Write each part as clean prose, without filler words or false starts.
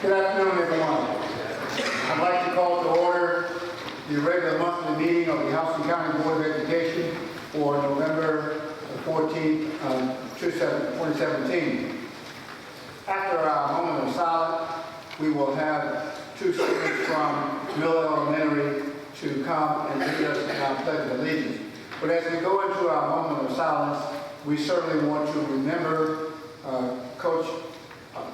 Good afternoon, everyone. I'd like to call to order the regular monthly meeting of the Houston County Board of Education for November 14th, 2017. After our moment of silence, we will have two students from Miller Elementary to come and lead us in our Pledge of Allegiance. But as we go into our moment of silence, we certainly want to remember Coach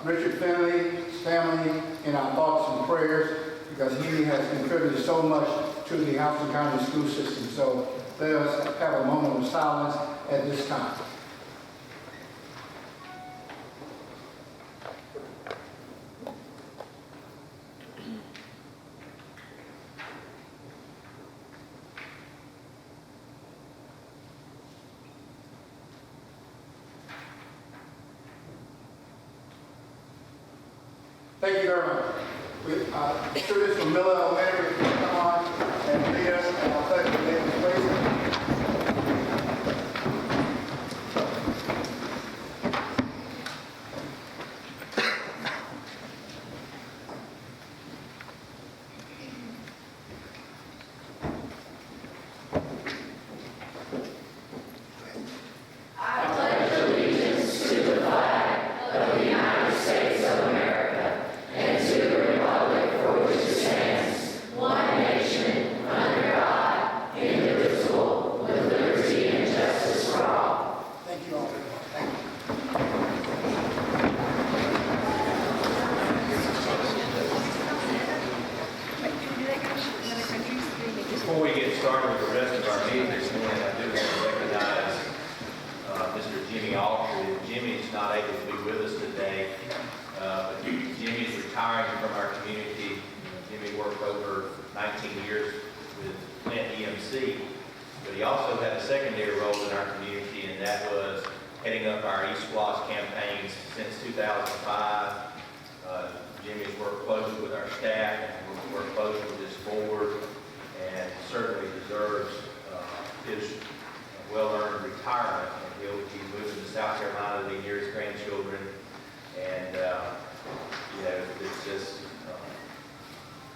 Richard Finley's family in our thoughts and prayers, because he has contributed so much to the Houston County school system. So let us have a moment of silence at this time. Thank you very much. Students from Miller Elementary, come on and lead us in our Pledge of Allegiance, please. Before we get started with the rest of our meeting this morning, I do want to recognize Mr. Jimmy Alford. Jimmy's not able to be with us today, but Jimmy's retiring from our community. Jimmy worked over 19 years with Flint EMC, but he also had a secondary role in our community, and that was heading up our East Floss campaigns since 2005. Jimmy's worked closely with our staff and worked closely with this board, and certainly deserves his well-earned retirement. And he's moving to South Carolina to be near his grandchildren, and it's just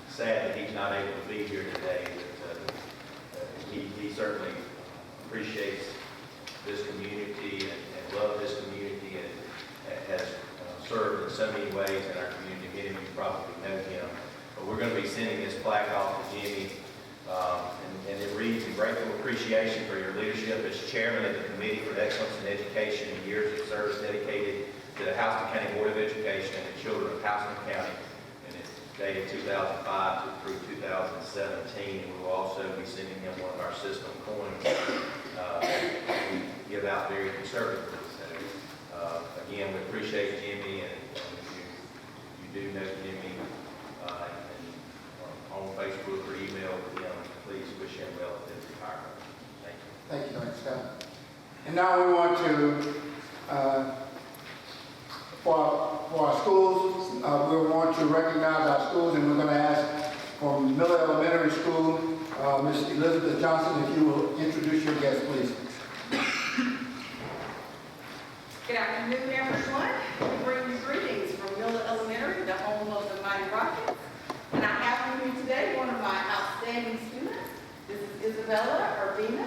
sad that he's not able to be here today. But he certainly appreciates this community and loves this community, and has served in so many ways in our community. Many of you probably know him, but we're going to be sending this plaque off to Jimmy. And it reads, "In grateful appreciation for your leadership as chairman of the Committee for Excellence in Education and years of service dedicated to the Houston County Board of Education and the children of Houston County." And it's dated 2005 through 2017. And we will also be sending him one of our system coins we give out very conservatively. So again, we appreciate Jimmy, and if you do know Jimmy, on Facebook or email with him, please wish him well in his retirement. Thank you. Thank you, Dr. Scott. And now we want to, for our schools, we want to recognize our schools, and we're going to ask from Miller Elementary School, Ms. Elizabeth Johnson, if you will introduce your guest, please. Good afternoon, everyone. We bring you greetings from Miller Elementary, the home of the Mighty Rockets. And I have with me today one of my outstanding students. This is Isabella Urbina.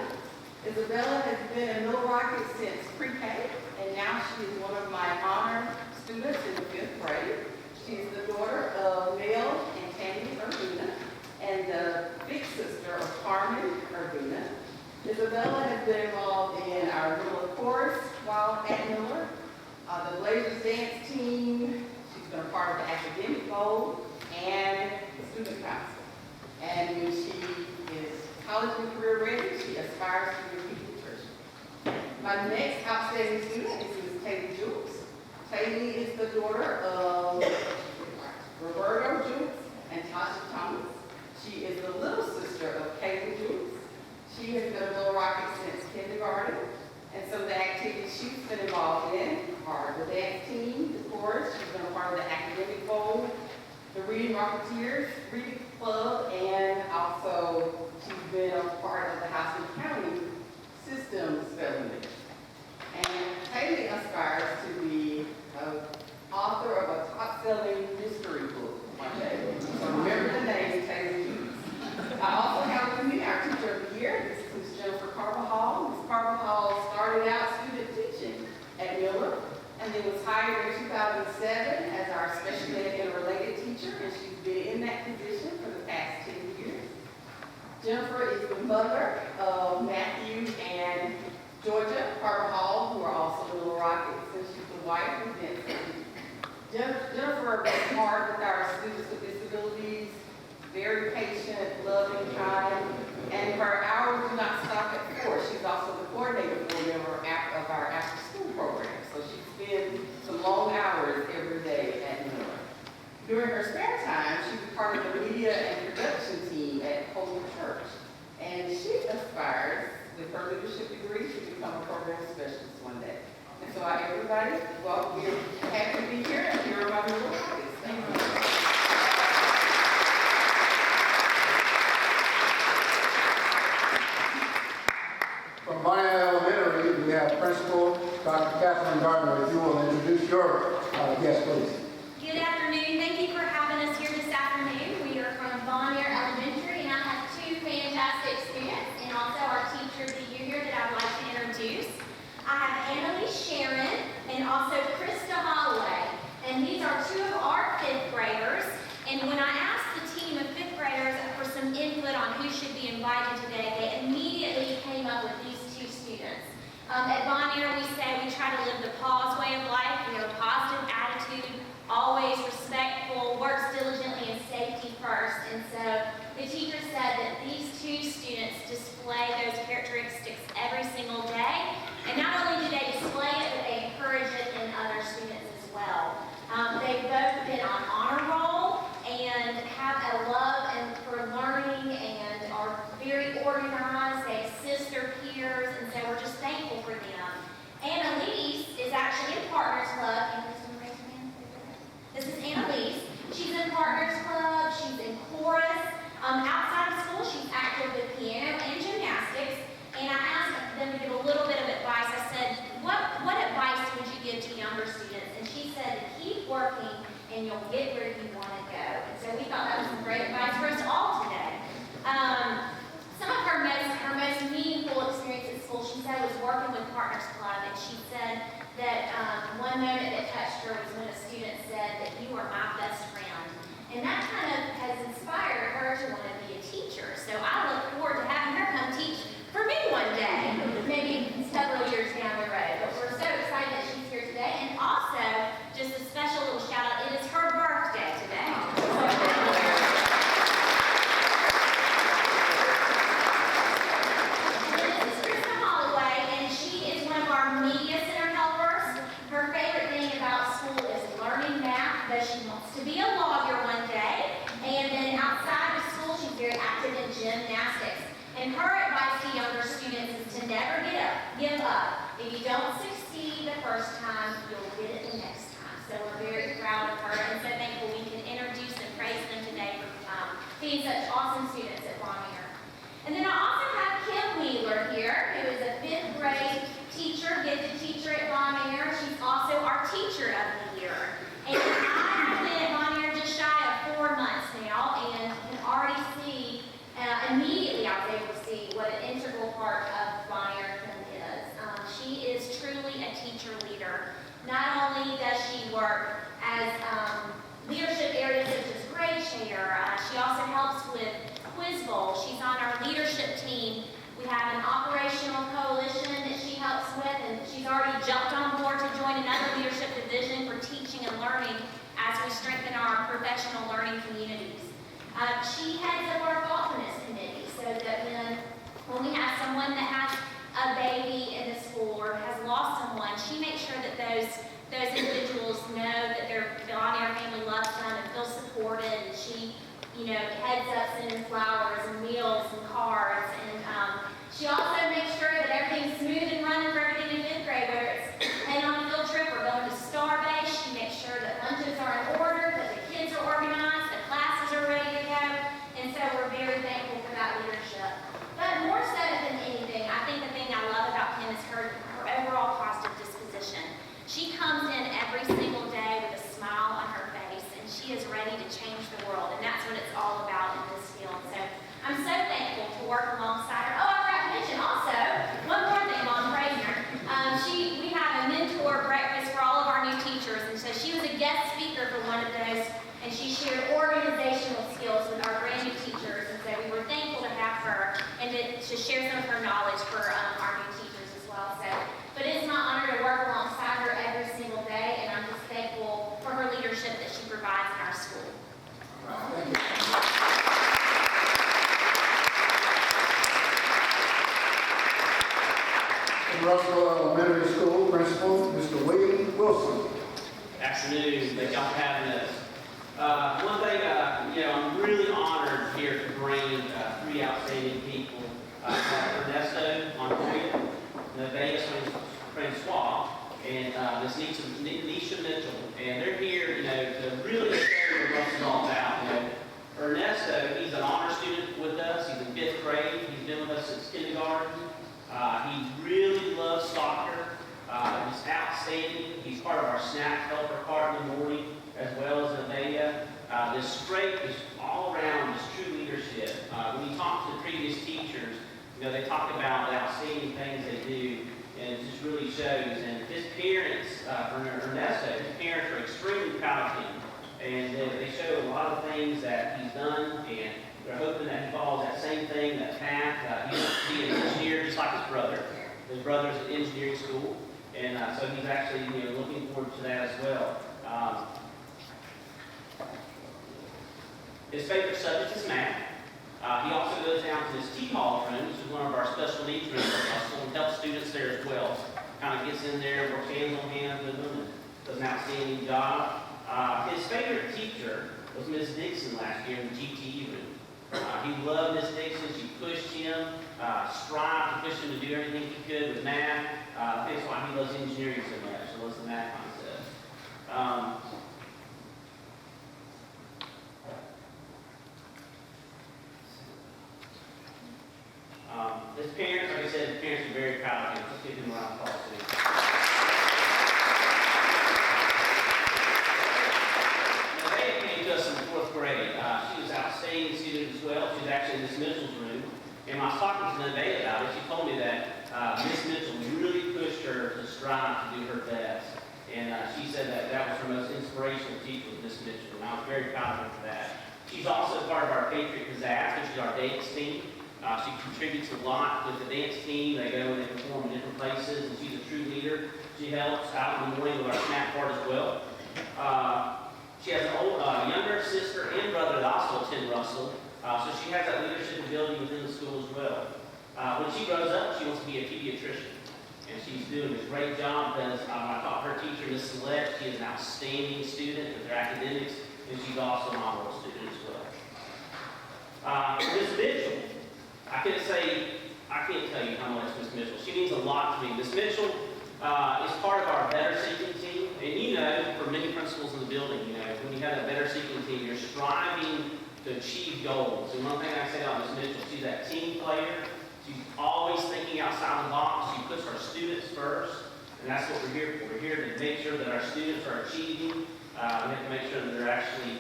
Isabella has been in Miller Rockets since pre-K, and now she is one of my honor students in the 5th grade. She is the daughter of Mel and Tammy Urbina, and the big sister of Carmen Urbina. Isabella has been involved in our little chorus while at Miller, the Blazers dance team. She's been a part of the academic goal and the student council. And when she is college and career ready, she aspires to repeat nutrition. My next outstanding student is Ms. Taylor Jules. Taylor is the daughter of Roberto Jules and Tasha Thomas. She is the little sister of Caitlin Jules. She has been a Little Rocket since kindergarten, and some of the activities she's been involved in are the dance team, the chorus. She's been a part of the academic goal, the Reading Rocketeers, Reading Club, and also she's been a part of the Houston County System Spelling Bee. And Taylor aspires to be an author of a top-selling mystery book. Jennifer is the mother of Matthew and Georgia Carter Hall, who are also Little Rockets, and she's the wife of Vincent. Jennifer works hard with our students with disabilities, very patient, loving, kind, and her hours do not stop at 4. She's also the coordinator board member of our after-school program, so she spends some long hours every day at Miller. During her spare time, she's a part of the media and production team at Holy Church, and she aspires, with her leadership degree, to become a program specialist one day. And so everybody, well, we're happy to be here and hear about your work. Thank you. From Bonnier Elementary, we have Principal Dr. Catherine Gardner. If you will introduce your guest, please. Good afternoon. Thank you for having us here this afternoon. We are from Bonnier Elementary, and I have two fantastic students and also our teacher of the year here that I'd like to introduce. I have Annalise Sharon and also Krista Holloway, and these are two of our fifth graders. And when I asked the team of fifth graders for some input on who should be invited today, they immediately came up with these two students. At Bonnier, we say we try to live the pause way of life. We have a positive attitude, always respectful, works diligently, and safety first. And so the teacher said that these two students display those characteristics every single day. And not only do they display it, but they encourage it in other students as well. They've both been on honor roll and have a love for learning and are very organized. They assist their peers, and so we're just thankful for them. Annalise is actually in Partners Club. Annalise, want to raise your hand? This is Annalise. She's in Partners Club. She's in chorus. Outside of school, she's active with piano and gymnastics. And I asked them to give a little bit of advice. I said, what advice would you give to younger students? And she said, keep working and you'll get where you want to go. And so we thought that was some great advice for us all today. Some of her most meaningful experience at school, she said, was working with Partners Club. And she said that one moment that touched her was when a student said that you are my best friend. And that kind of has inspired her to want to be a teacher. So I look forward to having her come teach for me one day, maybe several years down the road. But we're so excited that she's here today. And also, just a special little shout out, it is her birthday today. This is Krista Holloway, and she is one of our media center helpers. Her favorite thing about school is learning math, though she wants to be a lawyer one day. And then outside of school, she's very active in gymnastics. And her advice to younger students is to never give up. If you don't succeed the first time, you'll get it the next time. So we're very proud of her and so thankful we can introduce and praise them today for being such awesome students at Bonnier. And then I also have Kim Wheeler here, who is a fifth grade teacher, gifted teacher at Bonnier. She's also our teacher of the year. And I have been at Bonnier just shy of 4 months now and can already see immediately I was able to see what an integral part of Bonnier is. She is truly a teacher leader. Not only does she work as leadership areas such as grade share, she also helps with Quiz Bowl. She's on our leadership team. We have an operational coalition that she helps with, and she's already jumped on board to join another leadership division for teaching and learning as we strengthen our professional learning communities. She heads up our thoughtfulness committee so that when we have someone that has a baby in the school or has lost someone, she makes sure that those individuals know that their Bonnier family loves them and feels supported. And she, heads up sending flowers and meals and cards. And she also makes sure that everything's smooth and running for everything in fifth grade, whether it's heading on a field trip or going to Star Base. She makes sure that lunches are in order, that the kids are organized, the classes are ready to go. And so we're very thankful for that leadership. But more so than anything, I think the thing I love about Kim is her overall positive disposition. She comes in every single day with a smile on her face, and she is ready to change the world, and that's what it's all about in this field. So I'm so thankful to work alongside her. Oh, I forgot to mention also, one more thing while I'm praising her. We have a mentor breakfast for all of our new teachers, and so she was a guest speaker for one of those, and she shared organizational skills with our brand new teachers, and so we were thankful to have her Russell Elementary School Principal, Mr. William Wilson. Afternoon, thank y'all for having us. One thing, I'm really honored here to bring three outstanding people, Ernesto Montoya, Nevaeh Francois, and Ms. Nisha Mitchell. And they're here, to really show what Russell's all about. Ernesto, he's an honor student with us. He's in 5th grade. He's been with us since kindergarten. He really loves soccer. He's outstanding. He's part of our snack helper part in the morning, as well as Nevaeh. This straight is all around this true leadership. When you talk to the previous teachers, they talk about the outstanding things they do, and it just really shows. And his parents, for Ernesto, his parents are extremely proud of him, and they show a lot of things that he's done, and they're hoping that he follows that same thing, that path. He wants to be an engineer just like his brother. His brother's at engineering school, and so he's actually looking forward to that as well. His favorite subject is math. He also goes down to his T-Hall room, which is one of our special needs rooms at Russell, and helps students there as well. Kind of gets in there, works hands on hands with them, and does an outstanding job. His favorite teacher was Ms. Dixon last year in the GTE room. He loved Ms. Dixon. She pushed him, strived to push him to do everything he could with math. That's why he loves engineering so much. He loves the math concept. His parents, like I said, his parents are very proud of him. Let's give him a round of applause. Nevaeh came to us in the 4th grade. She was an outstanding student as well. She was actually in Miss Mitchell's room. And when I was talking to Nevaeh about it, she told me that Miss Mitchell really pushed her to strive to do her best. And she said that that was her most inspirational teacher was Miss Mitchell. And I was very proud of her for that. She's also part of our Patriot Pizzazz, which is our dance team. She contributes a lot with the dance team. They go and they perform in different places, and she's a true leader. She helps out in the morning with our snack part as well. She has an younger sister and brother that also attend Russell, so she has that leadership ability within the school as well. When she grows up, she wants to be a pediatrician, and she's doing a great job because I taught her teacher, Miss Celeste. She is an outstanding student with her academics, and she's also an honor roll student as well. Miss Mitchell. I can't tell you how much Miss Mitchell. She means a lot to me. Miss Mitchell is part of our Better Seeking team. And for many principals in the building, when you have a Better Seeking team, you're striving to achieve goals. And one thing I say about Miss Mitchell, she's that team player. She's always thinking outside the box. She puts our students first. And that's what we're here for. We're here to make sure that our students are achieving. We have to make sure that they're actually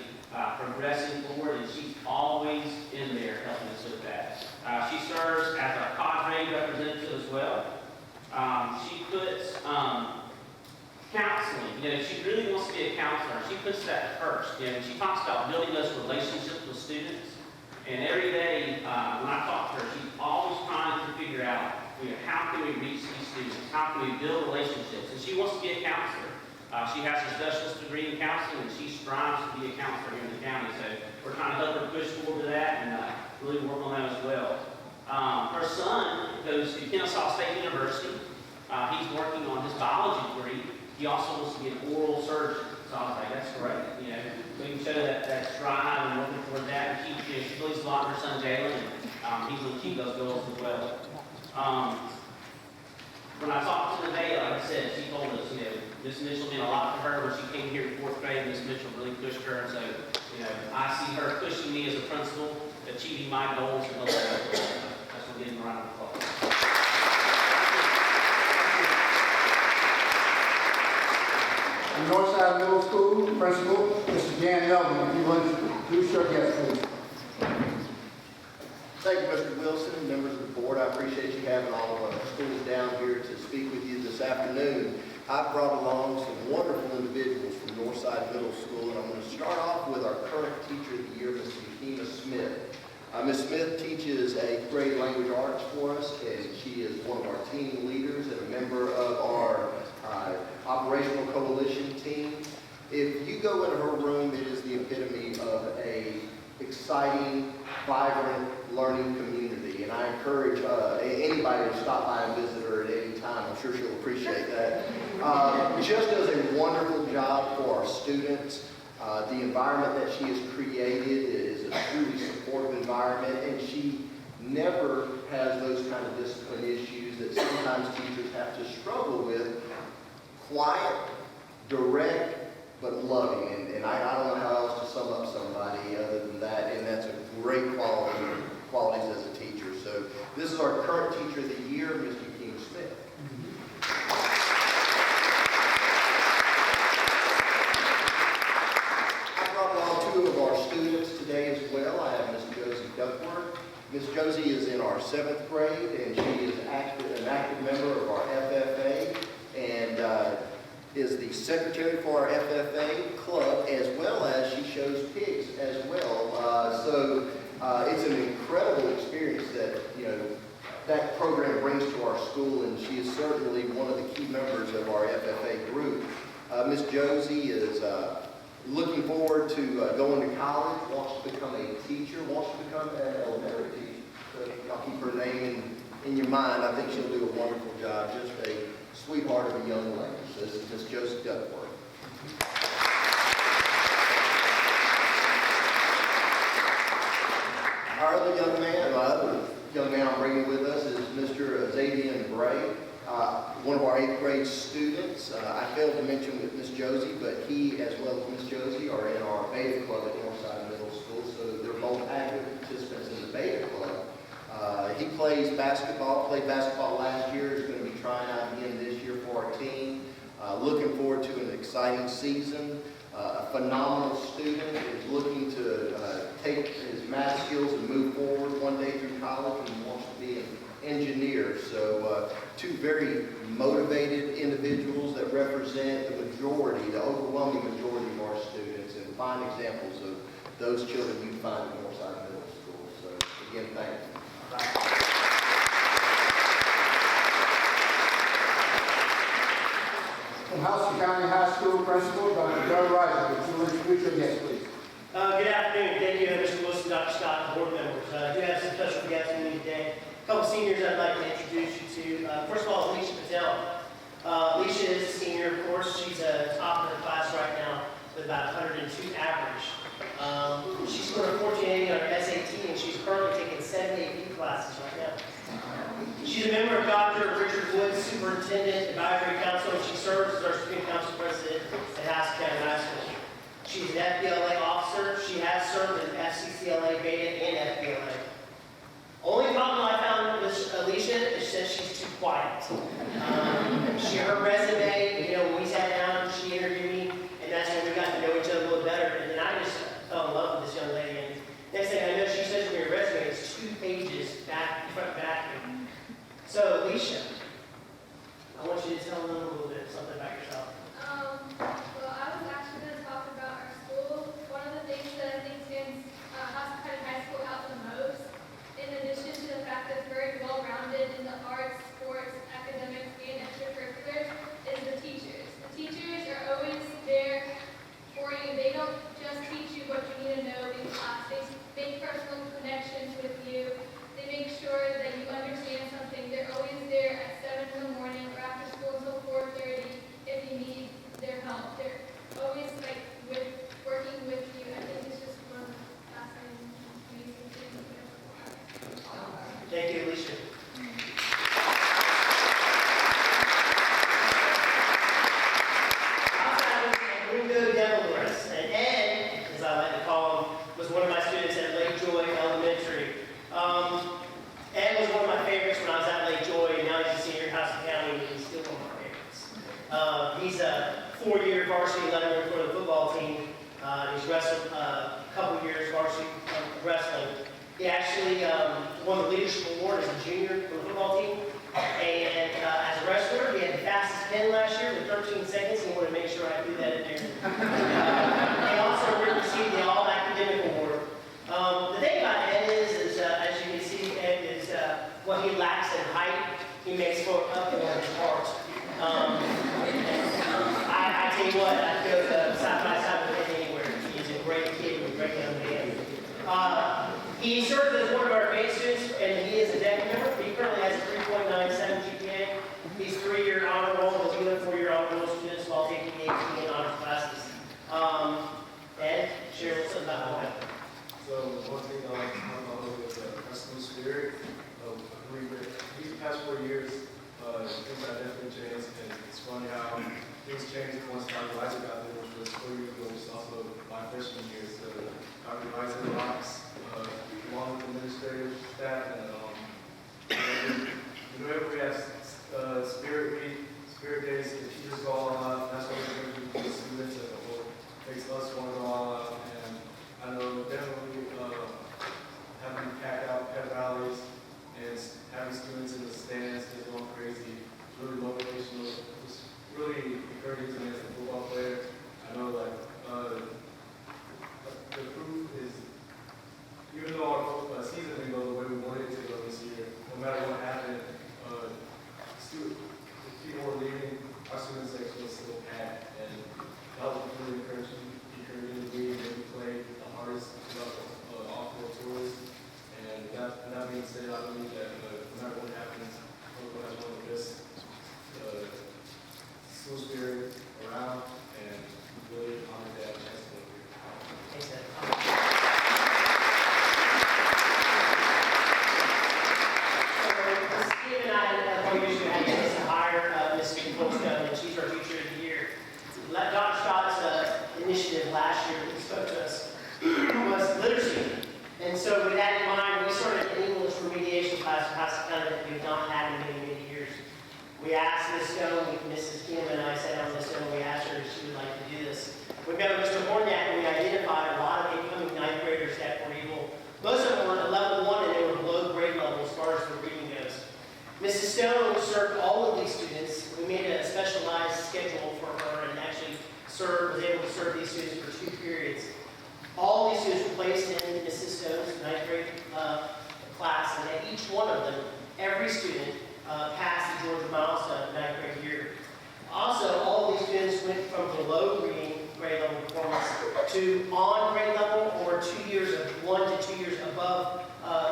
progressing forward, and she's always in there helping us with that. She serves as our cadre representative as well. She puts counseling. She really wants to be a counselor. She puts that first. She talks about building those relationships with students. And every day when I talk to her, she's always trying to figure out, how can we reach these students? How can we build relationships? And she wants to be a counselor. She has her specialist degree in counseling, and she strives to be a counselor here in the county. So we're trying to help her push forward to that and really work on that as well. Her son goes to Kennesaw State University. He's working on his biology degree. He also wants to be an oral surgeon. So I was like, that's great. We can show that strive and working toward that. And she believes a lot in her son Jalen, and he's going to achieve those goals as well. When I talked to Nevaeh, like I said, she told us, Miss Mitchell did a lot for her when she came here in 4th grade. Miss Mitchell really pushed her, and so, I see her pushing me as a principal, achieving my goals and those goals. That's what getting around the clock. Northside Middle School Principal, Mr. Dan Melvin, if you would introduce your guest, please. Thank you, Mr. Wilson, members of the board. I appreciate you having all of our schools down here to speak with you this afternoon. I've brought along some wonderful individuals from Northside Middle School, and I'm going to start off with our current teacher of the year, Ms. Euphemia Smith. Ms. Smith teaches 8th grade language arts for us, and she is one of our team leaders and a member of our operational coalition team. If you go into her room, it is the epitome of a exciting, vibrant learning community, and I encourage anybody to stop by and visit her at any time. I'm sure she'll appreciate that. Just does a wonderful job for our students. The environment that she has created is a truly supportive environment, and she never has those kind of discipline issues that sometimes teachers have to struggle with. Quiet, direct, but loving. And I don't know how else to sum up somebody other than that, and that's a great qualities as a teacher. So this is our current Teacher of the Year, Mr. King Smith. I brought along two of our students today as well. I have Miss Josie Duckworth. Miss Josie is in our 7th grade, and she is an active member of our FFA, and is the secretary for our FFA club, as well as she shows pigs as well. So it's an incredible experience that, that program brings to our school, and she is certainly one of the key members of our FFA group. Miss Josie is looking forward to going to college, wants to become a teacher, wants to become an elementary teacher. So I'll keep her name in your mind. I think she'll do a wonderful job. Just a sweetheart of a young lady. So this is Miss Josie Duckworth. Our other young man, my other young man I'm bringing with us is Mr. Xavier Bray, one of our 8th grade students. I failed to mention with Miss Josie, but he, as well as Miss Josie, are in our Beta Club at Northside Middle School, so they're both active participants in the Beta Club. He played basketball last year, is going to be trying out again this year for our team. Looking forward to an exciting season. A phenomenal student, is looking to take his math skills and move forward one day through college, and wants to be an engineer. So two very motivated individuals that represent the overwhelming majority of our students, and fine examples of those children you find at Northside Middle School. So again, thank you. From Houston County High School Principal, Dr. Joe Rice, would you introduce your guest, please? Good afternoon. Thank you, Mr. Wilson, Dr. Scott, and board members. I do have some special guests with me today. A couple seniors I'd like to introduce you to. First of all, Alicia Patel. Alicia is a senior, of course. She's a top of her class right now with about 102 average. She scored a 1480 on her SAT, and she's currently taking 7 AP classes right now. She's a member of Dr. Richard Wood's Superintendent Advisory Council, and she serves as our Student Council President at Houston County High School. She's an FBLA officer. She has served in FCCLA, Beta, and FBLA. Only problem I found with Alicia is that she's too quiet. Her resume, when we sat down, she interviewed me, and that's when we got to know each other a little better, and then I just fell in love with this young lady. And next thing I know, she says to me, her resume is 2 pages back, front, back. So, Alicia, I want you to tell them a little bit something about yourself. Well, I was actually going to talk about our school. One of the things that I think stands Houston County High School out the most, in addition to the fact that it's very well-rounded in the arts, sports, academics, and extracurriculars, is the teachers. The teachers are always there for you. They don't just teach you what you need to know in class. They make personal connections with you. They make sure that you understand something. They're always there at 7 in the morning or after school until 4:30 if you need their help. They're always working with you. I think it's just one of the fascinating, amazing things we have. Thank you, Alicia. And Ed, as I like to call him, was one of my students at Lake Joy Elementary. Ed was one of my favorites when I was at Lake Joy, and now he's a senior at Houston County, and he's still one of my favorites. He's a 4-year varsity leader for the football team. He's wrestled a couple years varsity wrestling. He actually won the leadership award as a junior for the football team. And as a wrestler, he had the fastest 10 last year with 13 seconds. He wanted to make sure I threw that in there. He also received the All-Academic Award. The thing about Ed is as you can see, Ed is what he lacks in height, he makes up for in his heart. I tell you what, I'd go side by side with Ed anywhere. He's a great kid and a great young man. He served as one of our advanced students, and he is a DEC member. He currently has a 3.97 GPA. He's 3 years us about that. So one thing I like to talk about is our school spirit. These past 4 years, things have definitely changed, and it's funny how things changed once Dr. Weiser got there, which was 4 years ago, which is also my freshman year. So Dr. Weiser rocks, along with the administrative staff, and whenever we have spirit week, spirit days, the teachers go all out. That's what we're going to do for the students as a whole. Makes us want to go all out, and I know definitely having packed out pep rallies and having students in the stands just going crazy. It's really motivational. It's really encouraging to me as a football player. I know the proof is, even though our season didn't go the way we wanted it to go this year, no matter what happened, if people were leaving, our student section was still packed, and that was really encouraging to me, and we played the hardest throughout the off-field tours. And that being said, I believe that no matter what happens, Oklahoma has one of the best school spirit around, and really honored that chance to be here. Thanks, Ed. Steve and I, for years ago, had a chance to hire Ms. Goldstone, and she's our teacher of the year. Dr. Scott's initiative last year that he spoke to us was literacy. And so with that in mind, we started an English remediation class in Pasadena that we've not had in many, many years. We asked Ms. Stone, Mrs. Kim and I sat down with Ms. Stone, we asked her if she would like to do this. We met with Mr. Horniak, and we identified a lot of incoming ninth graders that were able, most of them were at level 1 and they were below grade level as far as the reading goes. Mrs. Stone served all of these students. We made a specialized schedule for her and actually was able to serve these students for 2 periods. All these students were placed in Mrs. Stone's ninth grade class, and at each one of them, every student passed the Georgia milestone ninth grade year. Also, all of these students went from below reading grade level performance to on grade level, or 2 years of 1 to 2 years above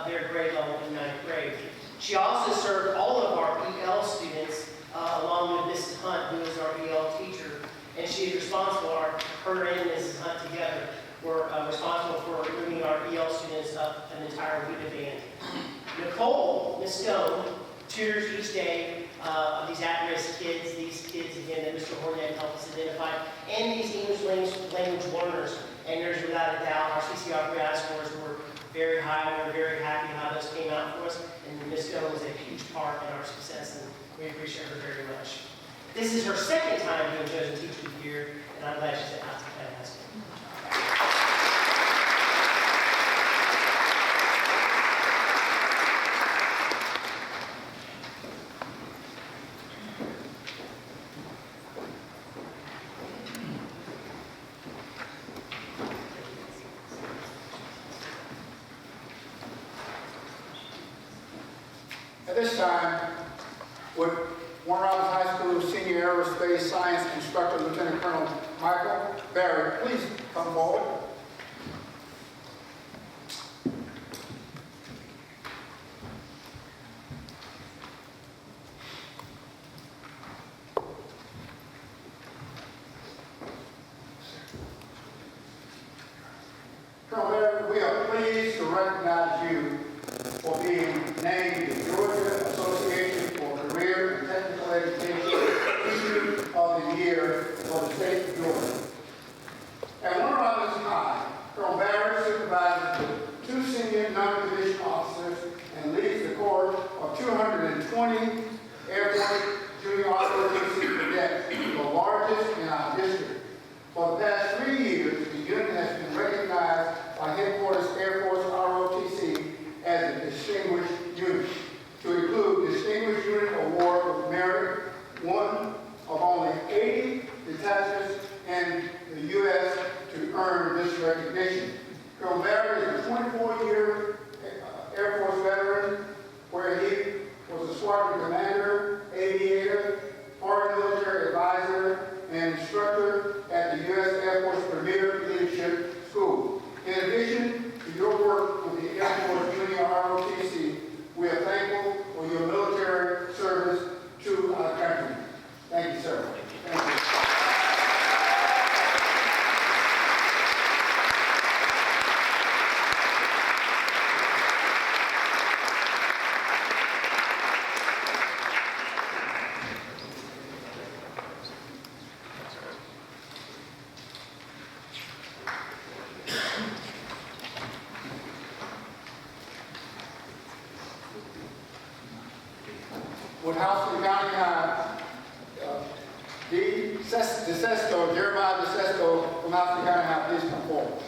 their grade level in ninth grade. She also served all of our EL students along with Mrs. Hunt, who is our EL teacher, and she is responsible, her and Mrs. Hunt together were responsible for moving our EL students up an entire week band. Nicole, Ms. Stone, tutors each day of these at-risk kids, again that Mr. Horniak helped us identify, and these English language learners. And there's without a doubt our CCR scores were very high. We were very happy how those came out for us, and Ms. Stone was a huge part in our success, and we appreciate her very much. This is her second time being chosen Teacher of the Year, and I'm glad she's at high school. At this time, would Warner Robins High School Senior Aerospace Science Instructor Lieutenant Colonel Michael Barrett please come forward? Colonel Barrett, we are pleased to recognize you for being named the Georgia Association for Career and Technical Education Teacher of the Year for the state of Georgia. At Warner Robins High, Colonel Barrett supervises the 2 senior non-division officers and leads the corps of 220 Air Force Junior ROTC cadets, the largest in our district. For the past 3 years, the unit has been recognized by Headquarters Air Force ROTC as a distinguished unit, to include Distinguished Unit Award of Merit, one of only 80 detachments in the U.S. to earn this recognition. Colonel Barrett is a 24-year Air Force veteran, where he was a squadron commander, aviator, foreign military advisor, and instructor at the U.S. Air Force Premier Leadership School. In addition to your work with the Air Force Junior ROTC, we are thankful for your military service to our country. Thank you, sir. Thank you. Would Houston County High, Jeremiah DeSesto from Houston County High, please come forward.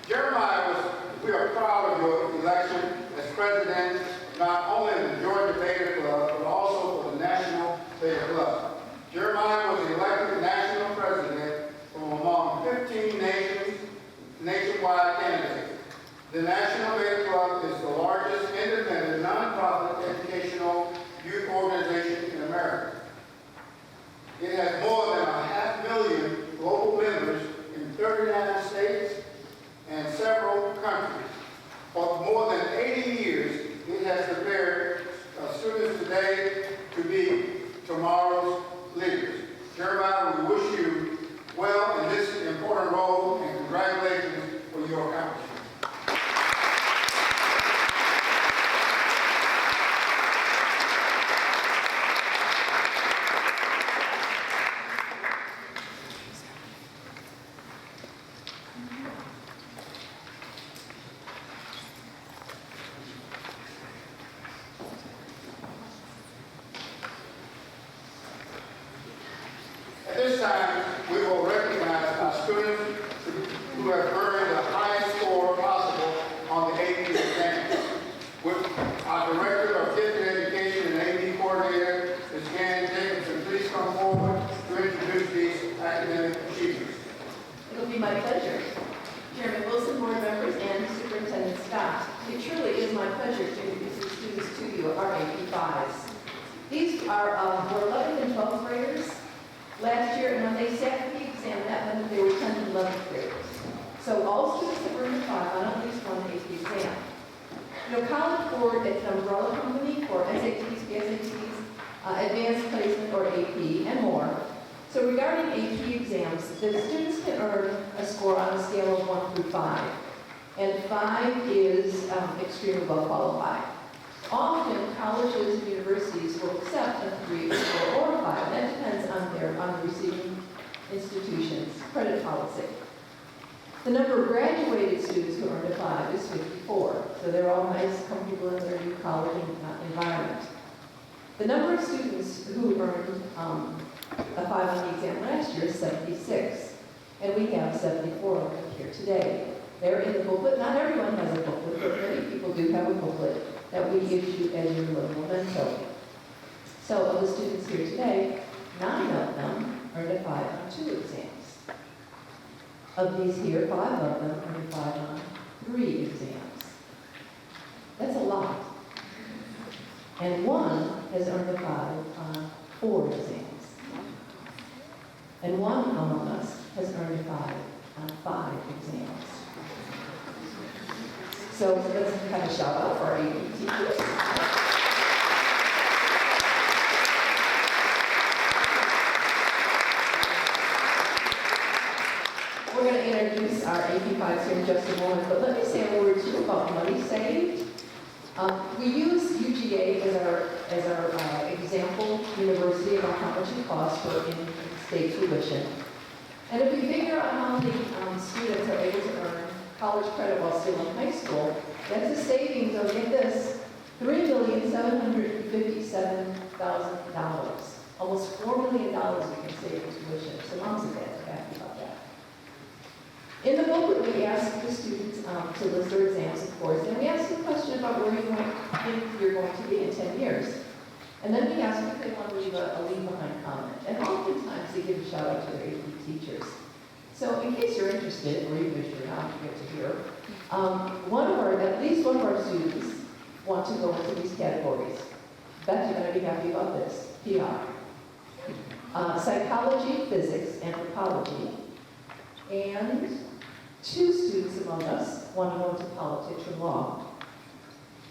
Jeremiah, we are proud of your election as president, not only of the Georgia Beta Club, but also for the National Beta Club. Jeremiah was elected national president from among 15 nationwide candidates. The National Beta Club is the largest independent, nonprofit educational youth organization in America. It has more than 500,000 global members in 39 states and several countries. For more than 80 years, it has prepared students today to be tomorrow's leaders. Jeremiah, we wish you well in this important role and congratulations for your accomplishment. At this time, we will recognize our students who have earned the highest score possible on the AP exam. With our Director of Gifted Education and AP Coordinator, Ms. Gann Jacobson, please come forward to introduce these academic achievers. It'll be my pleasure. Chairman Wilson, board members, and Superintendent Scott. It truly is my pleasure to introduce these students to you, our AP5s. These are for 11th and 12th graders. Last year, and when they sat for the exam, that meant that they were 10th and 11th graders. So all students have earned a 5 on at least one AP exam. You know, College Board is an umbrella company for SATs, PSATs, advanced placement or AP, and more. So regarding AP exams, the students can earn a score on a scale of 1 through 5. And 5 is extremely well qualified. Often, colleges and universities will accept a 3, 4, or 5. That depends on the receiving institution's credit policy. The number of graduated students who earned a 5 is 54. So they're all nice, comfortable in their new college environment. The number of students who earned a 5 on the exam last year is 76. And we have 74 of them here today. They're in the booklet. Not everyone has a booklet, but many people do have a booklet that we issue as your little memento. So of the students here today, 9 of them earned a 5 on 2 exams. Of these here, 5 of them earned a 5 on 3 exams. That's a lot. And 1 has earned a 5 on 4 exams. And 1 among us has earned a 5 on 5 exams. So let's have a shout out for our AP teachers. We're going to introduce our AP5s here in just a moment, but let me say a word or two about money saved. We use UGA as our example university about how much it costs for in-state tuition. And if we figure out how many students are able to earn college credit while still in high school, that's a savings of, get this, $3,757,000. Almost $4 million we can save in tuition. So moms and dads are happy about that. In the booklet, we ask the students to list their exams, of course, and we ask the question about where you think you're going to be in 10 years. And then we ask if they want to leave a leave-behind comment. And oftentimes they give a shout-out to their AP teachers. So in case you're interested, or even if you're not, you get to hear, at least one of our students want to go into these categories. Beth, you're going to be happy about this. PR. Psychology, physics, anthropology. And 2 students among us want to go into politics or law.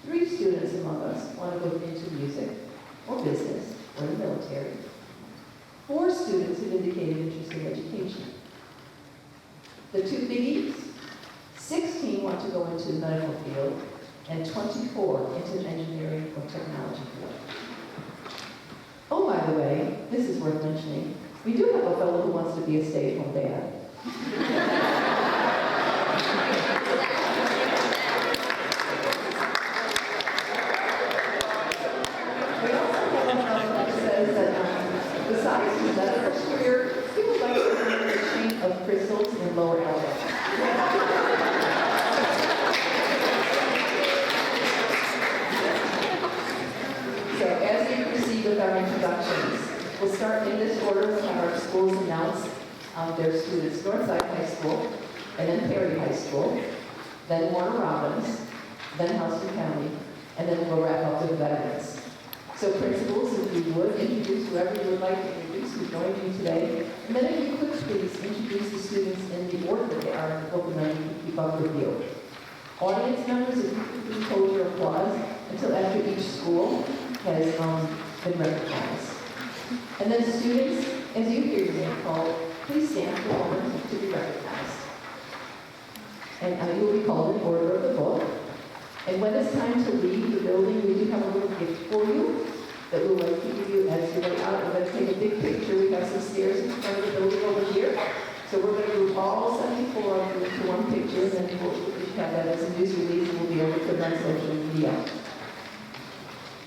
3 students among us want to go into music or business or the military. 4 students have indicated interest in education. The 2 biggies, 16 want to go into the medical field, and 24 into the engineering or technology field. Oh, by the way, this is worth mentioning. We do have a fellow who wants to be a stay-at-home dad. advised me that in his career, he would like to learn the shape of crystals in Lower Alabama. So as we proceed with our introductions, we'll start in this order. We'll have our schools announce their students. Northside High School, and then Perry High School, then Warner Robins, then Houston County, and then we'll wrap up with veterans. So principals, if you would, introduce whoever you would like to introduce who joined you today. And then if you could please introduce the students in the order that they are in the book, and then we can keep up with you. Audience members, if you could please hold your applause until after each school has been recognized. And then students, as you hear your name called, please stand for a moment to be recognized. And you will be called in order of the book. And when it's time to leave the building, we do have a little gift for you that we'll like to give you as you go out. We're going to take a big picture. We have some stairs in front of the building over here. So we're going to group all 74 of them into one picture, and then we'll have that as a news release, and we'll be able to put it on social media.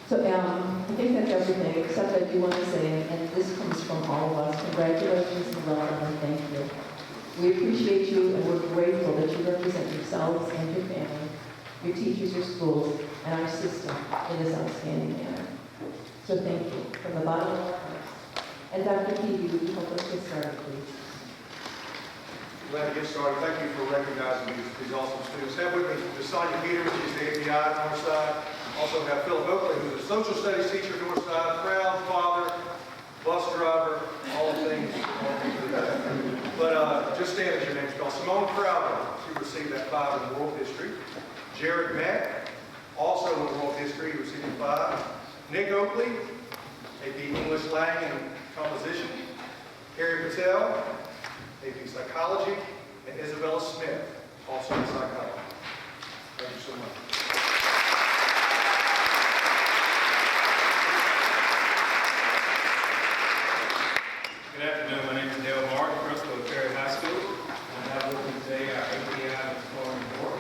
So I think that's everything, except I do want to say, and this comes from all of us, congratulations and love and thank you. We appreciate you, and we're grateful that you represent yourselves and your family, your teachers, your schools, and our system in this outstanding manner. So thank you from the bottom of our hearts. And Dr. Peavy, would you help us get started, please? Glad to get started. Thank you for recognizing these awesome students. Have with me Ms. Sonia Peters, she's the API at Northside. Also have Philip Oakley, who's a social studies teacher at Northside, proud father, bus driver, all the things like that. But just stand as your name's called. Simone Crowder, she received that 5 in world history. Jared Mack, also in world history, receiving 5. Nick Oakley, AP English, Lang, and Composition. Harry Patel, AP Psychology, and Isabella Smith, also in Psychology. Thank you so much. Good afternoon. My name is Dale Martin, principal of Perry High School. I have with me today our API Performing Board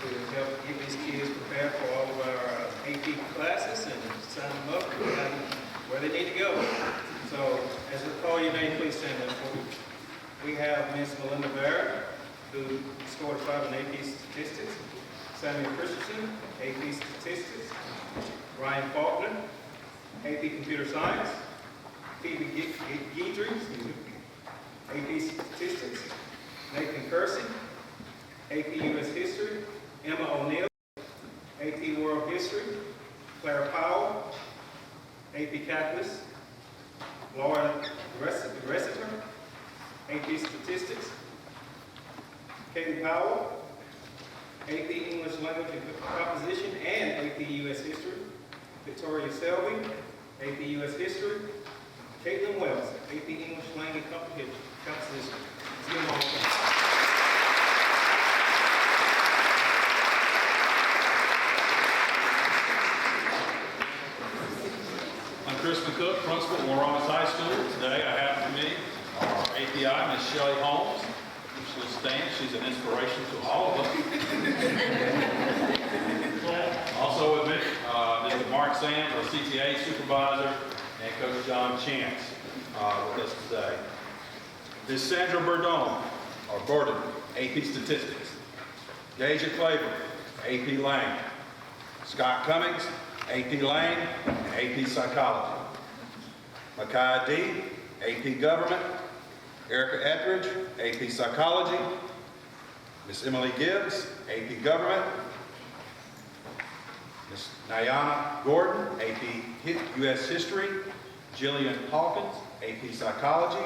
to help get these kids prepared for all of our AP classes and sign them up and have them where they need to go. So, as we call your name, please stand up for me. We have Ms. Melinda Barrett, who scored 5 in AP Statistics. Samuel Christensen, AP Statistics. Ryan Faulkner, AP Computer Science. Phoebe Guidry, AP Statistics. Nathan Kersey, AP U.S. History. Emma O'Neill, AP World History. Clara Powell, AP Calculus. Laura Ressiter, AP Statistics. Katie Powell, AP English Language and Composition and AP U.S. History. Victoria Selby, AP U.S. History. Caitlin Wells, AP English Language Composition. Let's give them all a clap. I'm Crispin Cook, principal at Warner High School. Today I have with me our API, Ms. Shelley Holmes. She'll stand. She's an inspiration to all of us. Also with me, Mr. Mark Sands, our CTA supervisor, and Coach John Chance with us today. Ms. Sandra Burdon, or Burden, AP Statistics. Deja Claver, AP Lang. Scott Cummings, AP Lang, and AP Psychology. Makai D, AP Government. Erica Etheridge, AP Psychology. Miss Emily Gibbs, AP Government. Miss Nyana Gordon, AP U.S. History. Jillian Hawkins, AP Psychology.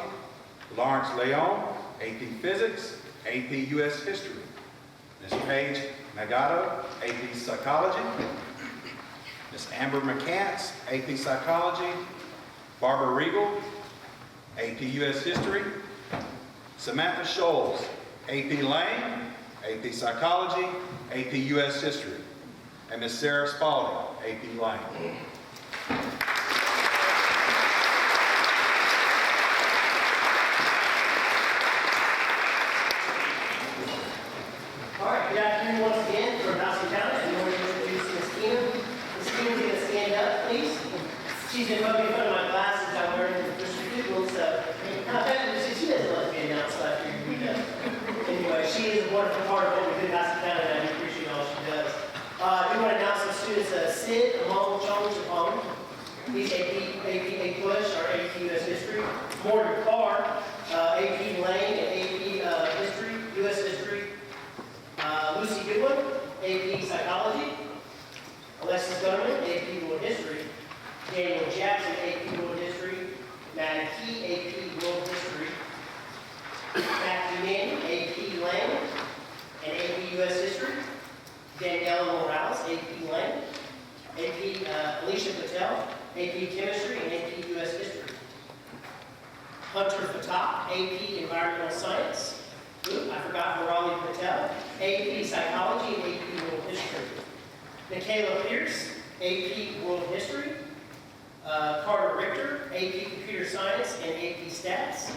Lawrence Leon, AP Physics, AP U.S. History. Miss Paige Magato, AP Psychology. Miss Amber McCants, AP Psychology. Barbara Regal, AP U.S. History. Samantha Scholes, AP Lang, AP Psychology, AP U.S. History. And Miss Sarah Spalding, AP Lang. All right, good afternoon once again from Houston County. I'm going to introduce Ms. Keenan. Ms. Keenan's going to stand up, please. She's been poking fun of my classes I learned in the district individuals. She doesn't like to be announced after you do that. Anyway, she is a wonderful part of what we do in Madison County, and I appreciate all she does. I do want to announce some students, Sid Amon Jones Japong. He's AP Push, or AP US History. Morgan Carr, AP Lane and AP History, US History. Lucy Goodwin, AP Psychology. Alexis Gunnerman, AP World History. Daniel Jackson, AP World History. Maddie Key, AP World History. Matthew Manning, AP Lang and AP US History. Daniela Morales, AP Lang. AP Alicia Patel, AP Chemistry and AP US History. Hunter Fatah, AP Environmental Science. Ooh, I forgot Murali Patel, AP Psychology and AP World History. Michaela Pierce, AP World History. Carter Richter, AP Computer Science and AP Stats.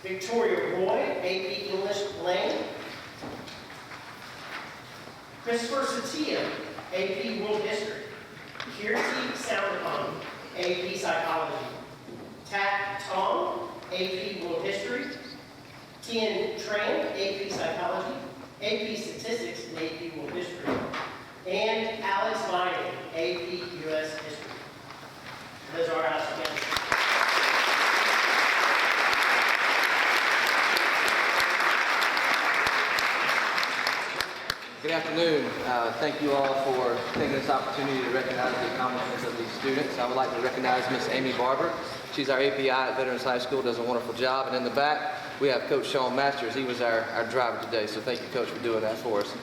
Victoria Roy, AP English Lang. Christopher Satia, AP World History. Kirti Soundapon, AP Psychology. Tak Tong, AP World History. Tien Tran, AP Psychology. AP Statistics and AP World History. And Alex Vining, AP US History. Those are our outstanding. Good afternoon. Thank you all for taking this opportunity to recognize the accomplishments of these students. I would like to recognize Miss Amy Barber. She's our API at Veterans High School, does a wonderful job. And in the back, we have Coach Sean Masters. He was our driver today, so thank you, Coach, for doing that for us.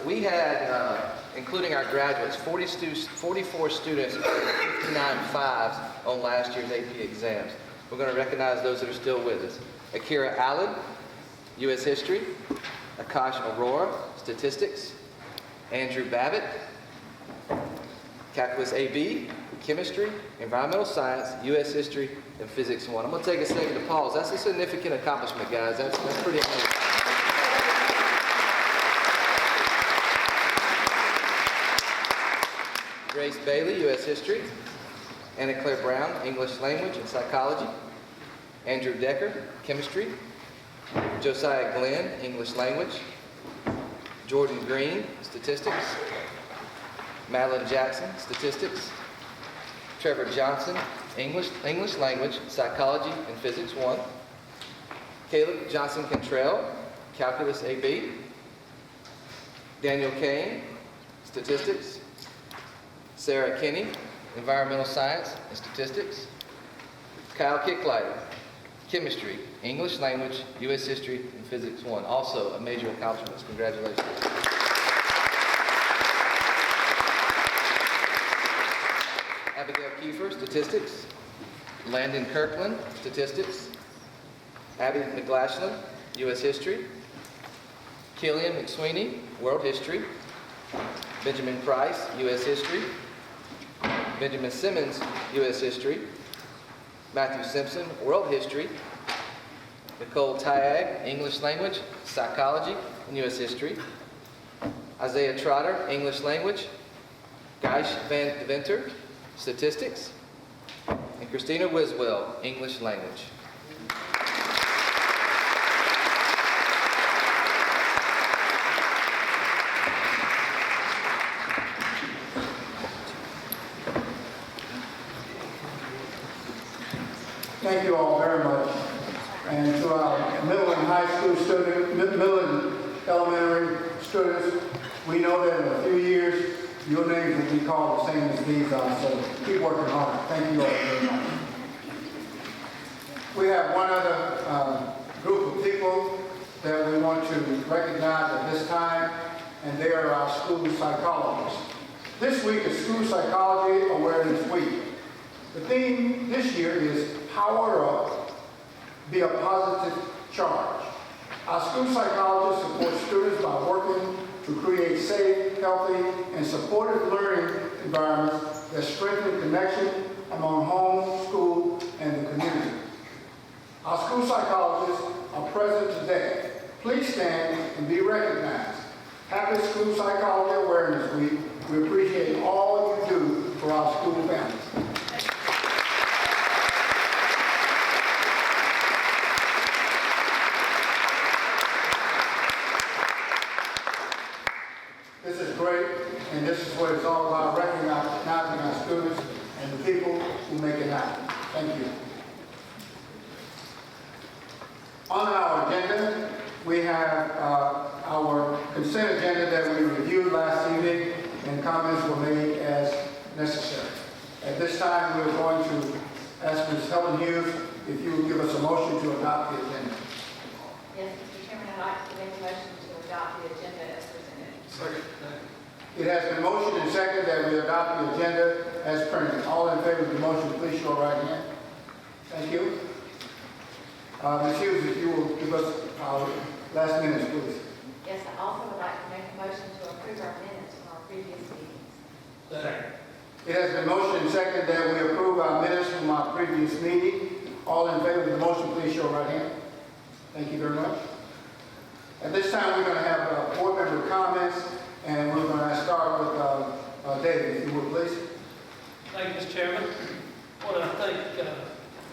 We had, including our graduates, 44 students with 59 fives on last year's AP exams. We're going to recognize those that are still with us. Akira Allen, U.S. History. Akash Aurora, Statistics. Andrew Babbitt, Calculus AB, Chemistry, Environmental Science, U.S. History, and Physics 1. I'm going to take a second to pause. That's a significant accomplishment, guys. That's pretty amazing. Grace Bailey, U.S. History. Anna Claire Brown, English Language and Psychology. Andrew Decker, Chemistry. Josiah Glenn, English Language. Jordan Green, Statistics. Madeline Jackson, Statistics. Trevor Johnson, English Language, Psychology, and Physics 1. Caleb Johnson Cantrell, Calculus AB. Daniel Kane, Statistics. Sarah Kinney, Environmental Science and Statistics. Kyle Kicklighter, Chemistry, English Language, U.S. History, and Physics 1. Also a major accomplishment. Congratulations. Abigail Kiefer, Statistics. Landon Kirkland, Statistics. Abby McGlashlin, U.S. History. Killian McSweeney, World History. Benjamin Price, U.S. History. Benjamin Simmons, U.S. History. Matthew Simpson, World History. Nicole Tyag, English Language, Psychology, and U.S. History. Isaiah Trotter, English Language. Geish Van Deventer, Statistics. And Christina Wiswell, English Language. Thank you all very much. And to our middle and high school students, middle and elementary students, we know that in a few years, your names will be called the same as these are, so keep working hard. Thank you all very much. We have one other group of people that we want to recognize at this time, and they are our school psychologists. This week is School Psychology Awareness Week. The theme this year is Power Up, Be a Positive Charge. Our school psychologists support students by working to create safe, healthy, and supportive learning environments that strengthen connection among home, school, and the community. Our school psychologists are present today. Please stand and be recognized. Happy School Psychology Awareness Week. We appreciate all you do for our school families. Thank you. On our agenda, we have our consent agenda that we reviewed last evening, and comments were made as necessary. At this time, we're going to ask Ms. Helen Hughes if you will give us a motion to adopt the agenda. Yes, Mr. Chairman, I'd like to make a motion to adopt the agenda as presented. Second. It has been motioned and seconded that we adopt the agenda as printed. All in favor of the motion, please show right hand. Thank you. Ms. Hughes, if you will give us our last minutes, please. Yes, I also would like to make a motion to approve our minutes from our previous meetings. Second. It has been motioned and seconded that we approve our minutes from our previous meeting. All in favor of the motion, please show right hand. Thank you very much. At this time, we're going to have board member comments, and we're going to start with David, if you would, please. Thank you, Mr. Chairman. I want to thank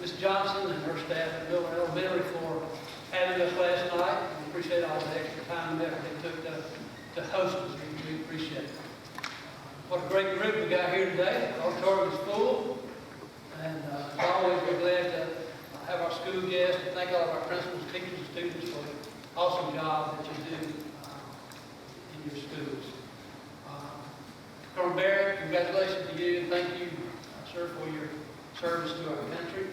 Ms. Johnson and her staff at Miller Elementary for having us last night. We appreciate all the extra time and effort they took to host us. We appreciate it. What a great group we got here today. The auditorium is full. And as always, we're glad to have our school guests and thank all of our principals, teachers, and students for the awesome job that you do in your schools. Colonel Barrett, congratulations to you and thank you, sir, for your service to our country.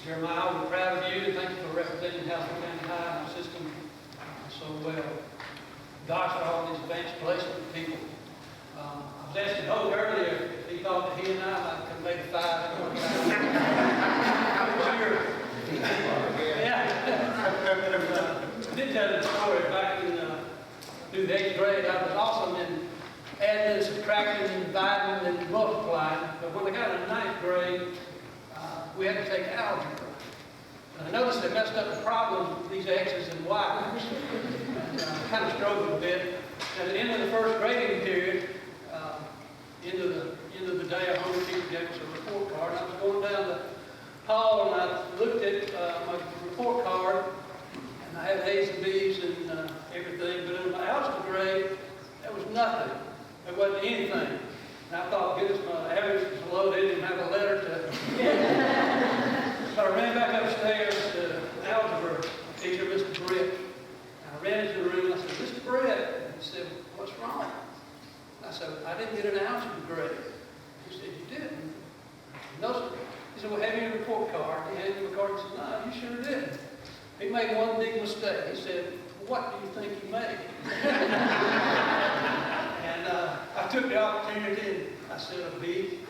Jeremiah, we're proud of you and thank you for representing Houston County High and our system so well. Gosh, for all these advanced placement people. I was asking Hope earlier if he thought that he and I might have made a 5 at one time. Sure. Yeah. I did tell the story back in through the 8th grade. I was awesome in adding, subtracting, dividing, and multiplying. But when I got in the 9th grade, we had to take algebra. And I noticed they messed up the problems with these X's and Y's. And kind of struggled a bit. At the end of the first grading period, end of the day, a home teacher gave us a report card. And I was going down the hall and I looked at my report card, and I had A's and B's and everything. But in my algebra grade, there was nothing. There wasn't anything. And I thought, goodness, my average was low. They didn't have a letter to. So I ran back upstairs to algebra teacher, Mr. Britt. I ran into the room and I said, Mr. Britt. And he said, what's wrong? I said, I didn't get an algebra grade. He said, you didn't? No, sir. He said, well, have you a report card? He handed me the card and said, no, you sure didn't. He made one big mistake. He said, what do you think you made? And I took the opportunity and I said a B.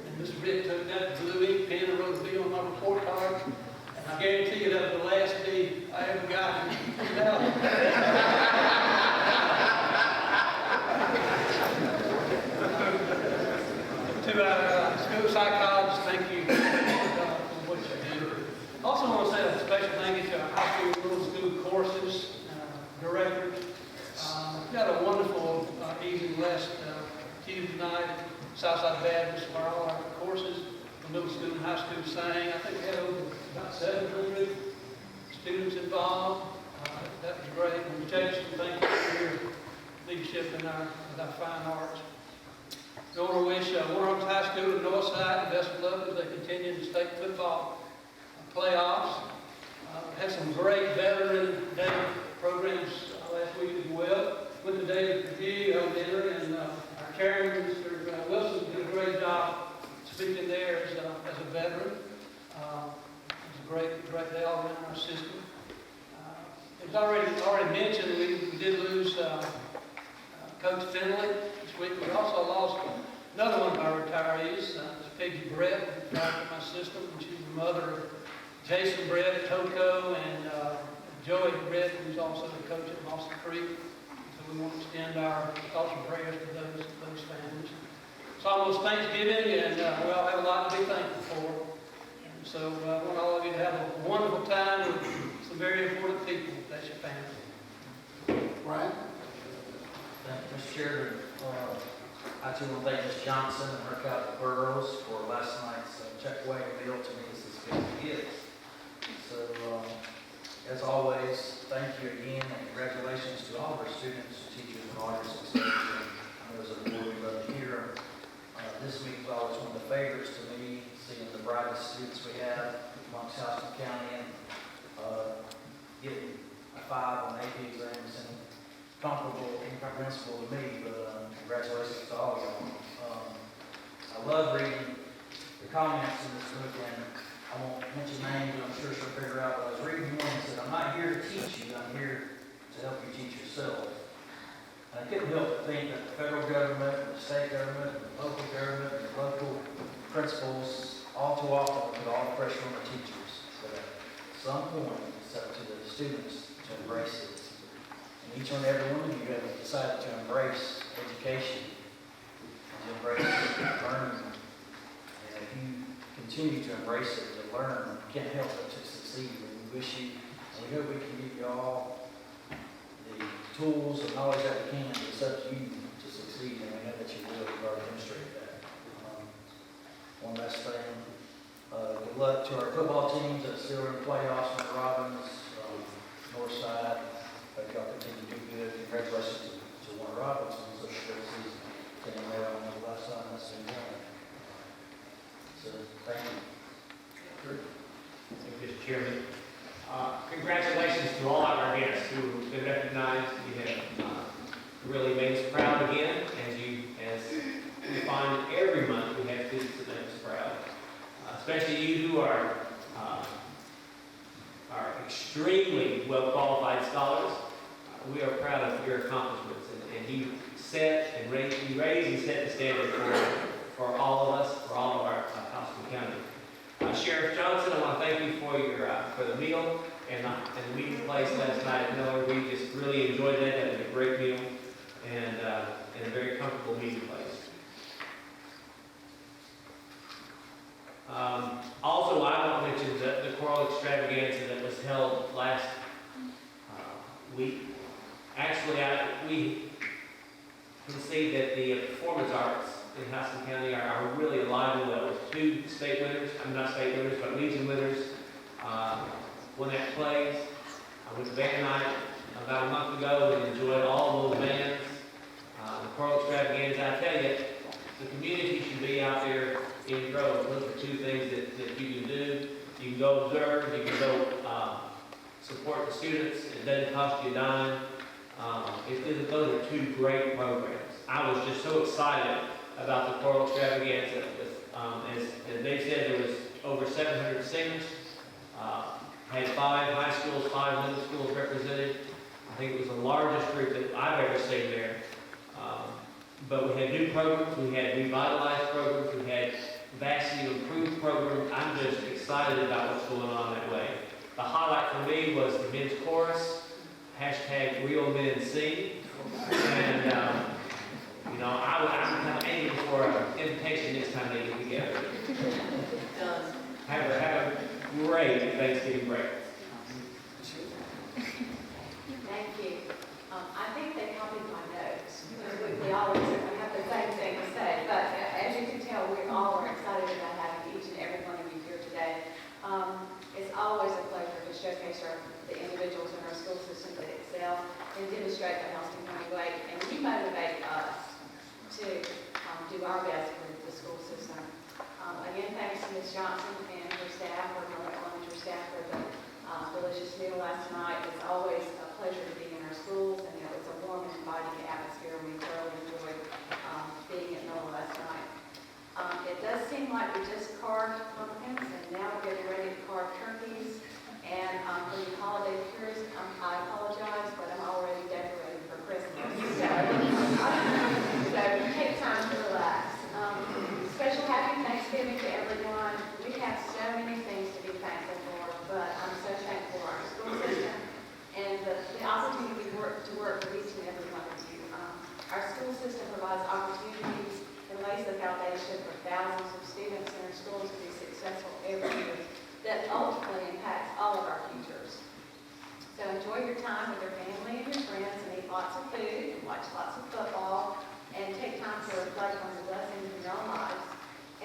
And Mr. Britt took that blue ink pen and wrote a B on my report card. And I guarantee you that was the last B I ever got. To our school psychologists, thank you for what you do. Also want to say a special thank you to our high school, middle school courses, directors. We had a wonderful evening last Tuesday night at Southside Baptist where all our courses, the middle school and high school sang. I think we had over about 700 students involved. That was great. And Jason, thank you for your leadership in our fine arts. I want to wish Warren High School and Northside the best of luck as they continue the state football playoffs. Had some great veteran day programs last week as well. Went to David Review Elementary, and our chairman, Mr. Wilson, did a great job speaking there as a veteran. It was a great day all around our system. It was already mentioned we did lose Coach Finley this week. We also lost another one of our retirees, Peggy Brett, who died in my system, and she's the mother of Jason Brett at Toco and Joey Brett, who's also the coach at Mossy Creek. So we want to extend our thoughts and prayers to those families. It's almost Thanksgiving, and we all have a lot to be thankful for. And so I want all of you to have a wonderful time with some very important people. That's your family. Brian? Thank you, Mr. Chairman. I too want to thank Ms. Johnson and her Catholic girls for last night's check away meal. To me, this is good gifts. So, as always, thank you again and congratulations to all of our students, teachers, and audience and staff. I know as a board we love to hear. This week was always one of the favorites to me, seeing the the brightest students we have amongst Houston County, and getting a 5 on AP exams and incomprehensible to me, but congratulations to all of y'all. I love reading the comments in this book, and I won't mention names, but I'm sure she'll figure out, but I was reading one that said, I'm not here to teach you, I'm here to help you teach yourself. And I couldn't help but think that the federal government, the state government, the local government, and the local principals, all too often put all the pressure on the teachers. But at some point, it's up to the students to embrace it. And each and every one of you have decided to embrace education, and to embrace learning. And if you continue to embrace it, to learn, you can't help but to succeed. And we wish you, and we hope we can give you all the tools and knowledge that we can, but it's up to you to succeed, and we know that you will. You've already demonstrated that. One last thing, good luck to our football teams that still are in the playoffs, Warner Robins, Northside. Hope y'all continue to do good. Congratulations to Warner Robins on such a great season. Getting there on the last time that's been done. So, thank you. Thank you, Mr. Chairman. Congratulations to all of our guests who have been recognized. You have really made us proud again, as you find every month we have students that make us proud. Especially you who are extremely well qualified scholars. We are proud of your accomplishments, and you raise and set the standard for all of us, for all of our Houston County. Sheriff Johnson, I want to thank you for the meal and the meeting place last night at Miller. We just really enjoyed that. That was a great meal and a very comfortable meeting place. Also, I want to mention the choral extravaganza that was held last week. Actually, we can see that the performance arts in Houston County are really alive and well. With 2 state winners, not state winners, but region winners. One act plays. I went to band night about a month ago and enjoyed all those bands. The choral extravaganza, I tell you, the community should be out there in droves. Those are 2 things that you can do. You can go observe, you can go support the students. It doesn't cost you a dime. Those are 2 great programs. I was just so excited about the choral extravaganza. As they said, there was over 700 singers. Had 5 high schools, 5 middle schools represented. I think it was the largest group that I've ever seen there. But we had new programs, we had revitalized programs, we had vastly improved programs. I'm just excited about what's going on that way. The highlight for me was the men's chorus, hashtag Real Men Sing. And, I'm kind of aiming for an invitation next time they get together. Have a great Thanksgiving break. Thank you. I think they copied my notes. We always have the same thing to say, but as you can tell, we all are excited about having each and every one of you here today. It's always a pleasure to showcase the individuals in our school system that excel and demonstrate the Houston County way, and you motivate us to do our best with the school system. Again, thanks to Ms. Johnson and her staff, her elementary staff, for the delicious meal last night. It's always a pleasure to be in our schools, and it was a warm and inviting atmosphere. We thoroughly enjoyed being at Miller last night. It does seem like we just carved pumpkins, and now we're getting ready to carve turkeys. And for the holiday tourists, I apologize, but I'm already decorating for Christmas. So take time to relax. Special happy Thanksgiving to everyone. We have so many things to be thankful for, but I'm so thankful for our school system and the opportunity to work with each and every one of you. Our school system provides opportunities and lays the foundation for thousands of students in our schools to be successful every year that ultimately impacts all of our futures. So enjoy your time with your family and your friends, and eat lots of food, and watch lots of football, and take time to reflect on the blessings in your own lives.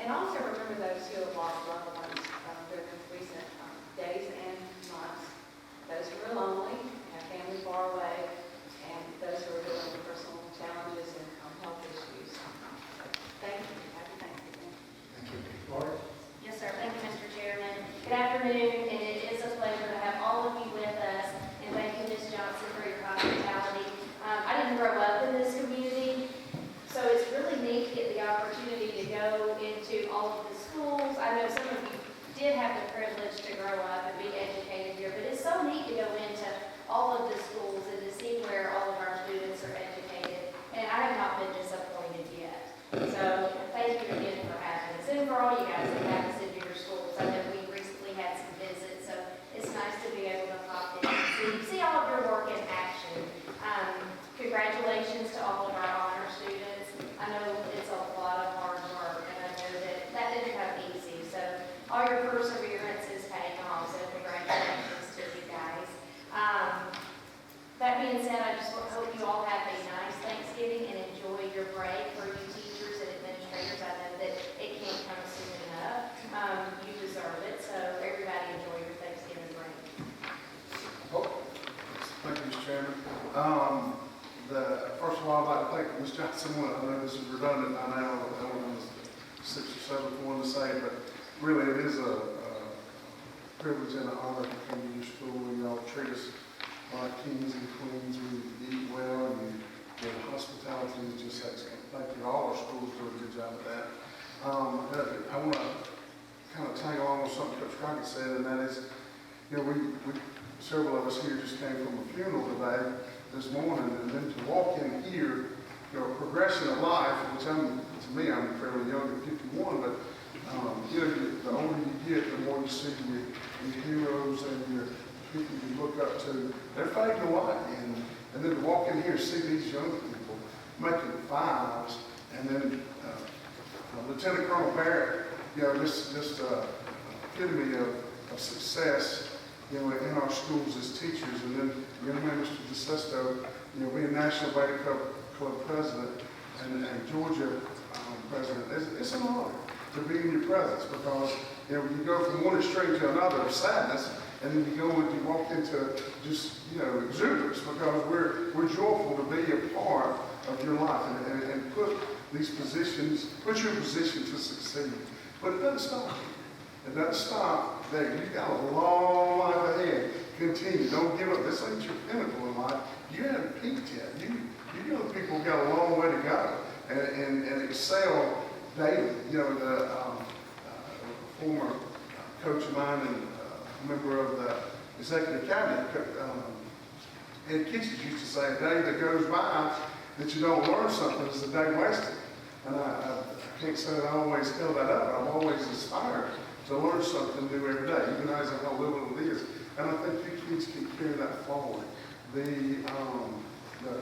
And also remember those who have lost loved ones during recent days and months. Those who are lonely, have family far away, and those who are dealing with personal challenges and health issues. Thank you. Happy Thanksgiving. Thank you. Laura? Yes, sir. Thank you. Good afternoon, and it is a pleasure to have all of you with us, and thank you, Ms. Johnson, for your hospitality. I didn't grow up in this community, so it's really neat to get the opportunity to go into all of the schools. I know some of you did have the privilege to grow up and be educated here, but it's so neat to go into all of the schools and to see where all of our students are educated, and I have not been disappointed yet. So thank you again for having us, and for all you guys that have us into your schools. I know we recently had some visits, so it's nice to be able to pop in and see all of your work in action. Congratulations to all of our honor students. I know it's a lot of hard work, and I know that didn't come easy, so all your perseverance is paying off, so congratulations to you guys. That being said, I just hope you all have a nice Thanksgiving and enjoy your break. For you teachers and administrators, I know that it can't come soon enough. You deserve it, so everybody enjoy your Thanksgiving break. Thank you, Mr. Chairman. First of all, I'd like to thank Ms. Johnson. I know this is redundant. I know I'm the sixth or seventh one to say it, but really it is a privilege and an honor to come to your school. You all treat us like kings and queens. We eat well, and the hospitality is just excellent. Thank you. All our schools do a good job of that. I want to kind of tag along with something Coach Crockett said, and that is, several of us here just came from a funeral today, this morning, and then to walk in here, progression of life, which to me, I'm fairly young at 51, but the older you get, the more you see your heroes and your people you look up to. They're fading away, and then to walk in here and see these young people making fives, and then Lieutenant Colonel Barrett, just epitome of success, in our schools as teachers, and then young man, Mr. DeSesto, being National Baby Club president and Georgia president. It's an honor to be in your presence, because you go from one extreme to another of sadness, and then you walk into just exuberance, because we're joyful to be a part of your life and put these positions, put your position to succeed. But it doesn't stop here. It doesn't stop there. You've got a long life ahead. Continue. Don't give up. This ain't your pinnacle in life. You haven't peaked yet. You young people have got a long way to go and excel daily. The former coach of mine and member of the executive cabinet, Ed Kitchens, used to say, a day that goes by that you don't learn something is a day wasted. And I can't say that I always held that up. I've always aspired to learn something new every day, even as I know little it is. And I think you kids can carry that forward. The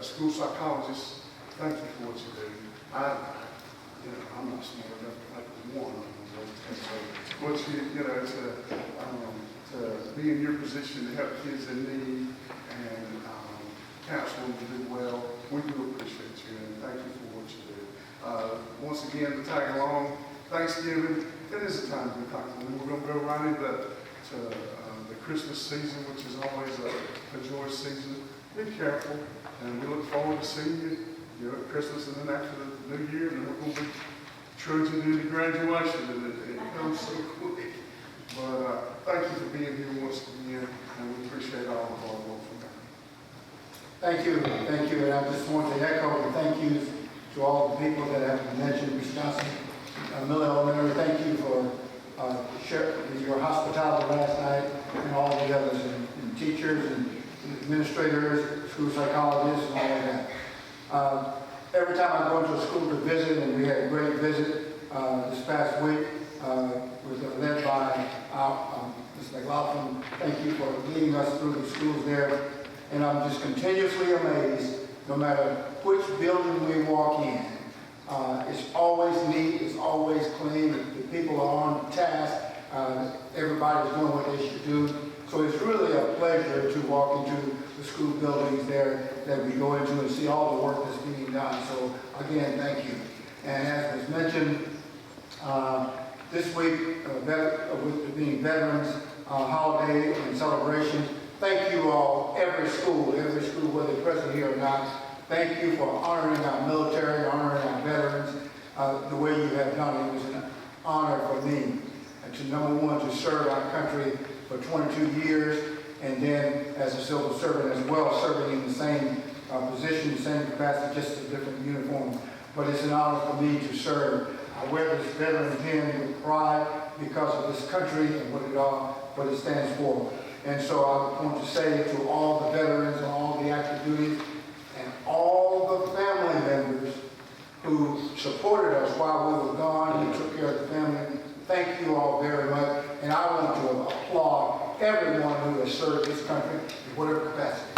school psychologists, thank you for what you do. I'm not smart enough to make one of them. But to be in your position to help kids in need and counsel them to do well, we do appreciate you, and thank you for what you do. Once again, to tag along, Thanksgiving, it is a time to be thankful. And we're going to go right into the Christmas season, which is always a joyous season. Be careful, and we look forward to seeing you at Christmas and then after the New Year, and then we're going to be trudging into graduation, and it comes so quick. But thank you for being here once again, and we appreciate all the hard work from you. Thank you, and I just want to echo the thank yous to all the people that have been mentioned, Ms. Johnson, Miller Elementary. Thank you for your hospitality last night, and all the others, and teachers and administrators, school psychologists, and all of that. Every time I go into a school to visit, and we had a great visit this past week, was led by Ms. McLaughlin. Thank you for leading us through the schools there. And I'm just continuously amazed, no matter which building we walk in. It's always neat, it's always clean, the people are on task, everybody's doing what they should do. So it's really a pleasure to walk into the school buildings there that we go into and see all the work that's being done. So again, thank you. And as was mentioned, this week, with being Veterans Holiday and celebration, thank you all, every school, whether present here or not. Thank you for honoring our military, honoring our veterans, the way you have done it. It was an honor for me to number one, to serve our country for 22 years, and then as a civil servant as well, serving in the same position, the same capacity, just a different uniform. But it's an honor for me to serve. I wear this veteran pin with pride because of this country and what it stands for. And so I want to say to all the veterans on all the active duties and all the family members who supported us while we were gone and took care of the family, thank you all very much. And I want to applaud everyone who has served this country in whatever capacity.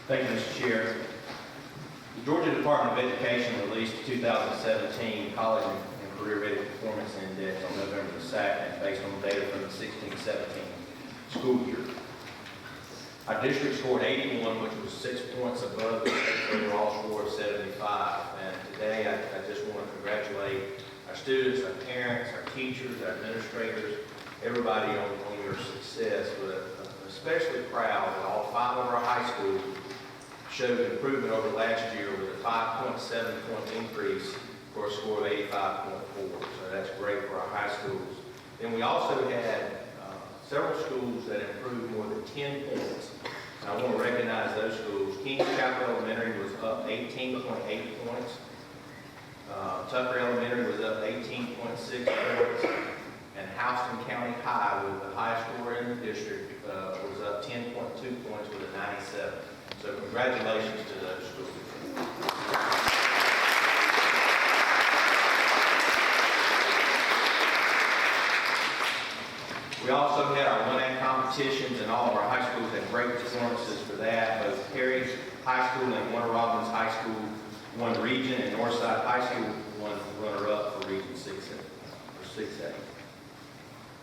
Thank you, Mr. Chair. The Georgia Department of Education released the 2017 College and Career Ready Performance Index on November the 2nd based on data from the 16-17 school year. Our district scored 81, which was 6 points above the state overall score of 75. And today I just want to congratulate our students, our parents, our teachers, our administrators, everybody on your success. But I'm especially proud that all 5 of our high schools showed improvement over last year with a 5.7 point increase for a score of 85.4. So that's great for our high schools. Then we also had several schools that improved more than 10 points. And I want to recognize those schools. Kings Chapel Elementary was up 18.8 points. Tucker Elementary was up 18.6 points. And Houston County High, with the highest score in the district, was up 10.2 points with a 97. So congratulations to those schools. We also had our 1A competitions, and all of our high schools had great performances for that. Both Perry High School and Warner Robins High School won region, and Northside High School won runner-up for Region 6A.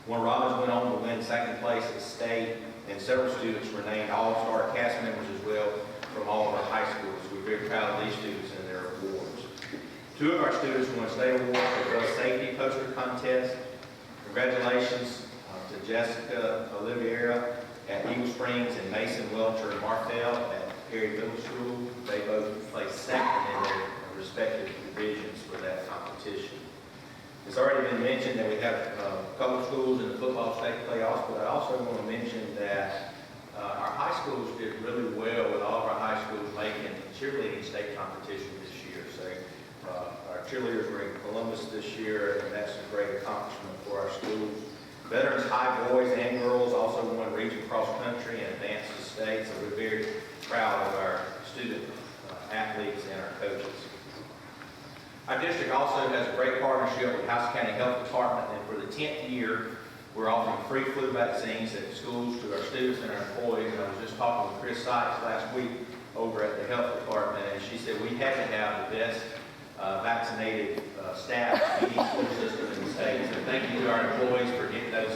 Warner Robins went on to win second place at state, and several students were named all-star cast members as well from all of our high schools. We're very proud of these students and their awards. 2 of our students won state awards for drug safety poster contest. Congratulations to Jessica Oliveira at Eagle Springs and Mason Welcher and Martell at Perry Middle School. They both placed second in their respective divisions for that competition. It's already been mentioned that we have a couple of schools in the football state playoffs, but I also want to mention that our high schools did really well with all of our high schools making cheerleading state competition this year. So our cheerleaders were in Columbus this year, and that's a great accomplishment for our schools. Veterans High boys and girls also won region cross country and advanced to state, so we're very proud of our student athletes and our coaches. Our district also has a great partnership with House County Health Department, and for the 10th year, we're offering free flu vaccines at schools to our students and our employees. And I was just talking with Chris Sykes last week over at the health department, and she said we have to have the best vaccinated staff in each school system in the state. So thank you to our employees for getting those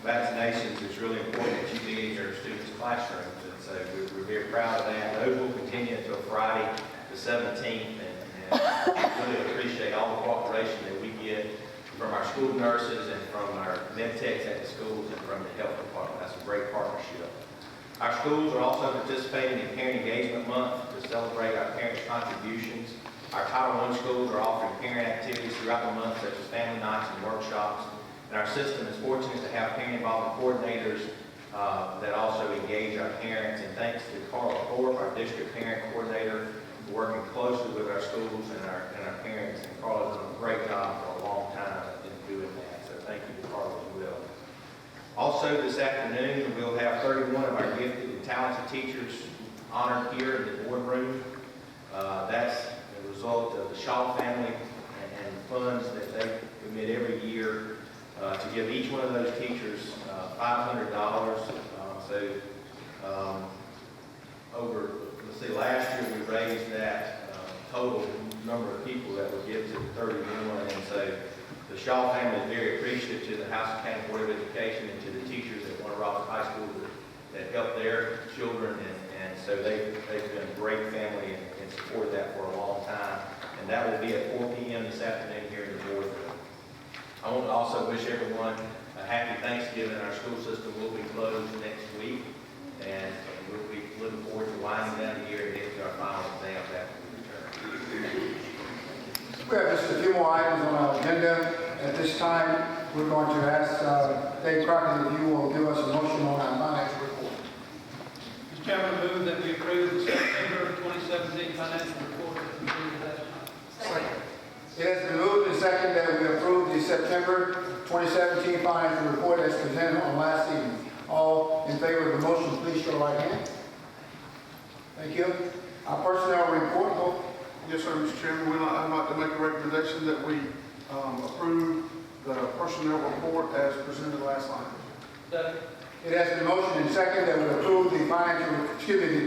vaccinations. It's really important that you be in your students' classrooms, and so we're very proud of that. Those will continue until Friday the 17th, and really appreciate all the cooperation that we get from our school nurses and from our med techs at the schools and from the health department. That's a great partnership. Our schools are also participating in Parent Engagement Month to celebrate our parents' contributions. Our Title I schools are offering parent activities throughout the month, such as family nights and workshops. And our system is fortunate to have parent involvement coordinators that also engage our parents. And thanks to Carla Thorpe, our district parent coordinator, working closely with our schools and our parents. And Carla's done a great job for a long time in doing that. So thank you to Carla as well. Also this afternoon, we'll have 31 of our gifted and talented teachers honored here in the boardroom. That's the result of the Shaw family and funds that they commit every year to give each one of those teachers $500. Over, let's see, last year we raised that total number of people that would give to 31, and so the Shaw family is very appreciative to the House County Board of Education and to the teachers at Warner Robins High School that help their children, and so they've been a great family and supported that for a long time. And that will be at 4 p.m. this afternoon here in the boardroom. I want to also wish everyone a happy Thanksgiving. Our school system will be closed next week, and we'll be looking forward to winding down the year and getting to our final exams after we return. We have just a few more items on our agenda. At this time, we're going to ask Dave Crockett if you will give us a motion on our financial report. Mr. Chairman, I move that we approve the September 2017 financial report as presented last night. Second. It has been moved and seconded that we approve the September 2017 financial report as presented on last evening. All in favor of the motion, please show right hand. Thank you. Our personnel report, vote. Yes, sir, Mr. Chairman, I'd like to make a recommendation that we approve the personnel report as presented last night. Second. It has been motioned and seconded that we approve the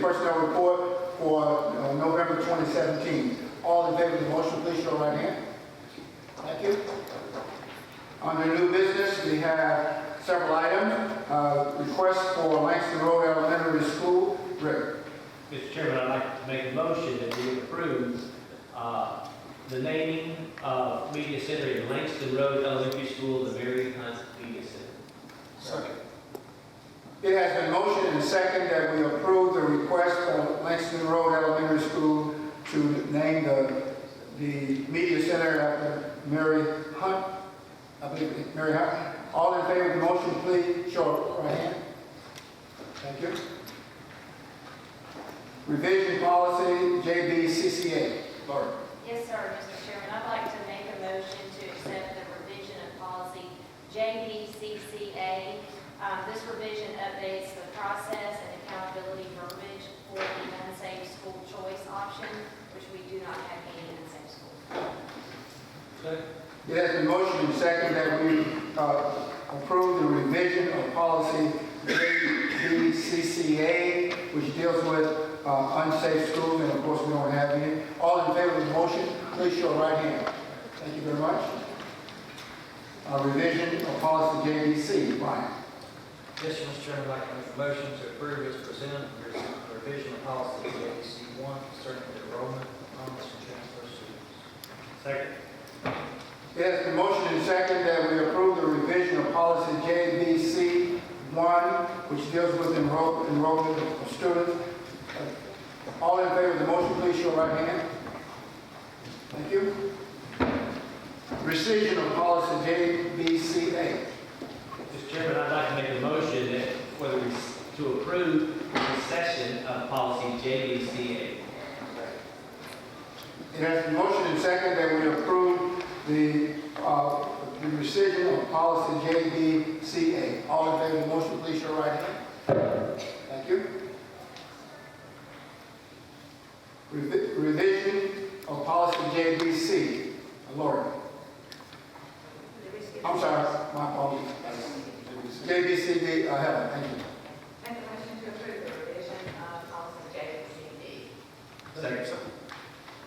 personnel report for November 2017. All in favor of the motion, please show right hand. Thank you. Under new business, we have several items. Request for Langston Road Elementary School. Rick. Mr. Chairman, I'd like to make a motion that we approve the naming of Media Center in Langston Road Elementary School, the Mary Hunt Media Center. Second. It has been motioned and seconded that we approve the request for Langston Road Elementary School to name the media center after Mary Hunt. I believe it's Mary Hunt. All in favor of the motion, please show right hand. Thank you. Revision policy JBCCA. Laura. Yes, sir, Mr. Chairman. I'd like to make a motion to accept the revision of policy JBCCA. This revision updates the process and accountability verbiage for the unsafe school choice option, which we do not have any unsafe schools. Second. It has been motioned and seconded that we approve the revision of policy JBCCA, which deals with unsafe schools, and of course we don't have any. All in favor of the motion, please show right hand. Thank you very much. Revision of policy JBC. Brian. Yes, Mr. Chairman, I'd like to make a motion to approve as presented the revision of policy JBC 1 concerning the enrollment of homeless and transfer students. Second. It has been motioned and seconded that we approve the revision of policy JBC 1, which deals with enrollment of students. All in favor of the motion, please show right hand. Thank you. Rescission of policy JBCA. Mr. Chairman, I'd like to make a motion that to approve the session of policy JBCA. It has been motioned and seconded that we approve the rescission of policy JBCA. All in favor of the motion, please show right hand. Thank you. Revision of policy JBC. Laura. I'm sorry, my apologies. JBCD, Helen, thank you. Make a motion to approve the revision of policy JBCD. Second.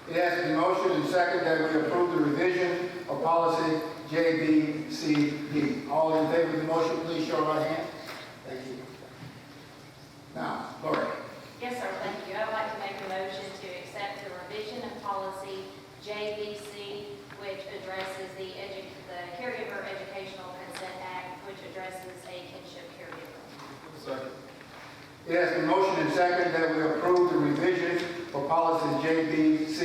It has been motioned and seconded that we approve the revision of policy JBCD. All in favor of the motion, please show right hand. Thank you. Now, Lori. Yes, sir, thank you. I'd like to make a motion to accept the revision of policy JBC, which addresses the Caregiver Educational Consent Act, which addresses a kinship caregiver. Second. It has been motioned and seconded that we approve the revision for policy JBC.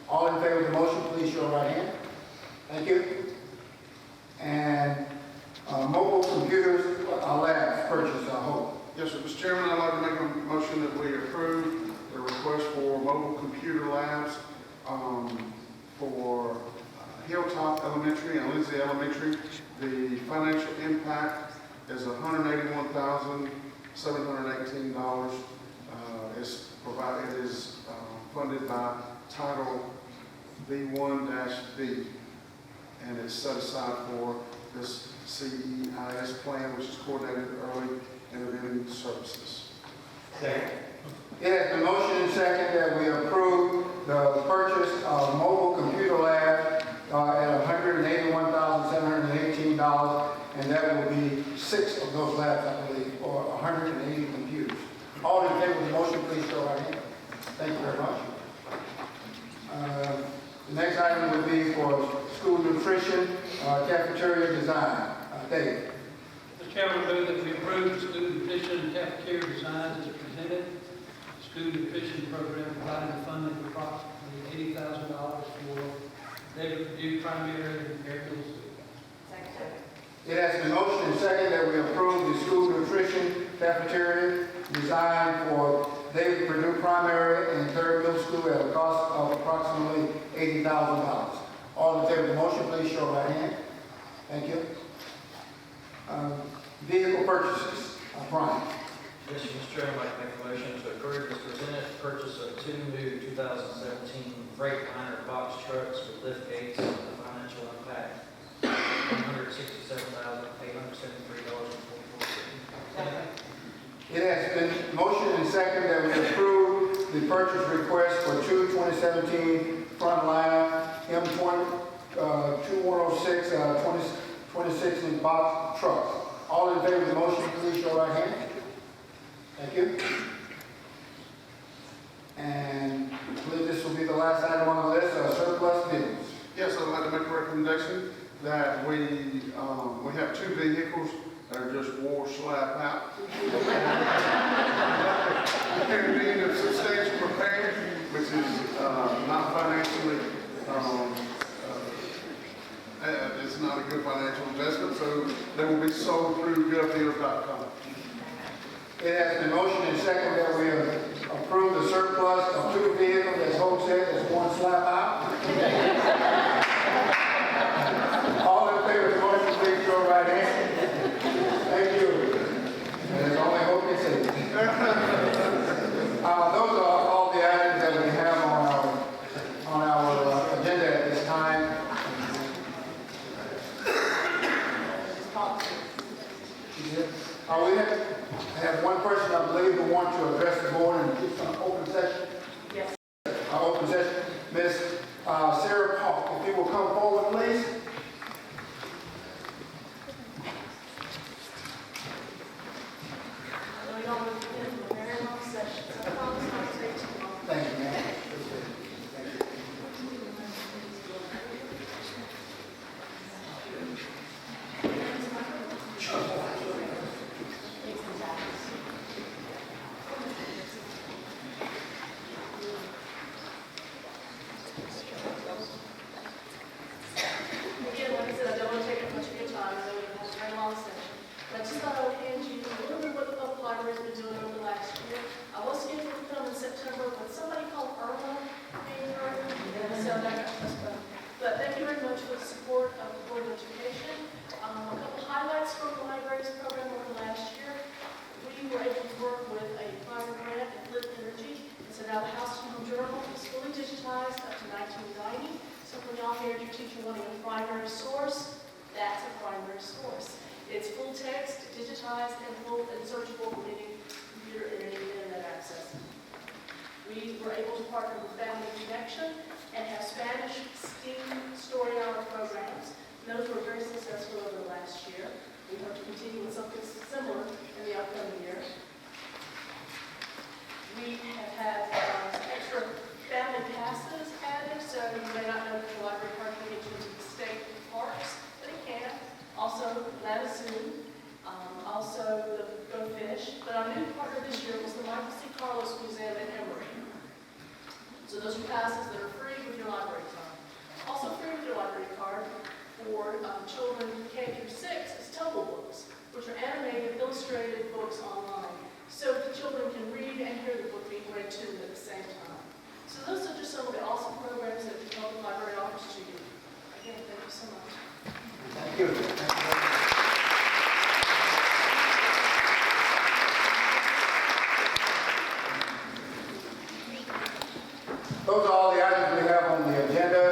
All in favor of the motion, please show right hand. Thank you. And mobile computers labs purchase, I hope. Yes, sir. Mr. Chairman, I'd like to make a motion that we approve the request for mobile computer labs for Hilltop Elementary and Lindsay Elementary. The financial impact is $181,718. It is funded by Title V1-B, and it's set aside for this CEIS plan, which is Coordinated Early Intervening Services. Second. It has been motioned and seconded that we approve the purchase of mobile computer lab at $181,718, and that will be 6 of those labs, I believe, or 180 computers. All in favor of the motion, please show right hand. Thank you very much. The next item would be for school nutrition, cafeteria design. Dave. Mr. Chairman, I move that we approve the school nutrition and cafeteria designs as presented. Mr. school nutrition program, providing funding of approximately $80,000 for David Purdue Primary and Air Middle School. It has been motioned and seconded that we approve the school nutrition cafeteria designed for David Purdue Primary and Third Middle School at a cost of approximately $80,000. All in favor of the motion, please show right hand. Thank you. Vehicle purchases. Brian. Yes, Mr. Chairman, I'd like to make a motion to approve the presented purchase of 2 new 2017 Freightliner box trucks with lift gates and the financial impact $167,873.44. It has been motioned and seconded that we approve the purchase request for 2 2017 Frontliner M20 2106 26-inch box trucks. All in favor of the motion, please show right hand. Thank you. And I believe this will be the last item on the list, surplus bids. Yes, I'd like to make a recommendation that we have 2 vehicles that are just wore slap out. And being a substantial repair, which is not financially, it's not a good financial investment, so they will be sold through govdeals.com. It has been motioned and seconded that we approve the surplus of 2 vehicles, as Hope said, that's one slap out. All in favor of the motion, please show right hand. Thank you. And there's only hope you say. Those are all the items that we have on our agenda at this time. We have one person, I believe, who wants to address the board in an open session. Yes. Open session. Ms. Sarah Paul, if you will come forward, please. We don't want to get into a very long session, so I promise not to take too long. Thank you, ma'am. Again, like I said, I don't want to take up much of your time. I know we have a very long session. But I just thought I would hand you a little bit of what the public library has been doing over the last year. I was scheduled to come in September, but somebody called Irma came through, so that got postponed. But thank you very much for the support of the Board of Education. A couple highlights from the library's program over the last year. We were able to work with a private grant at Flip Energy. And so now the House and Home Journal is fully digitized up to 1990. So when y'all hear your teacher wanting a primary source, that's a primary source. It's full text, digitized, and full and searchable with any computer and any internet access. We were able to partner with Family Connection and have Spanish STEAM story hour programs. Those were very successful over the last year. We hope to continue with something similar in the upcoming year. We have had extra family passes added, so you may not know that the library card can get you into the state parks, but it can. Also, Latitude, also the Go Fish. But our new partner this year was the Michael C. Carlos Museum at Emory. So those are passes that are free with your library card. Also free with your library card for children K through 6 is Total Books, which are animated, illustrated books online. So the children can read and hear the book being read to them at the same time. So those are just some of the awesome programs that the public library offers to you. Again, thank you so much. Thank you. Those are all the items we have on the agenda.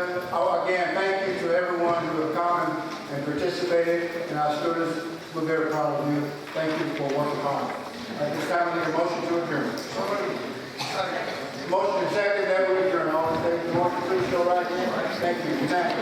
Again, thank you to everyone who have come and participated, and our students. We're very proud of you. Thank you for working hard. At this time, we need a motion to adjourn. Motion is second that we adjourn. All in favor, please show right hand. Thank you. Good night.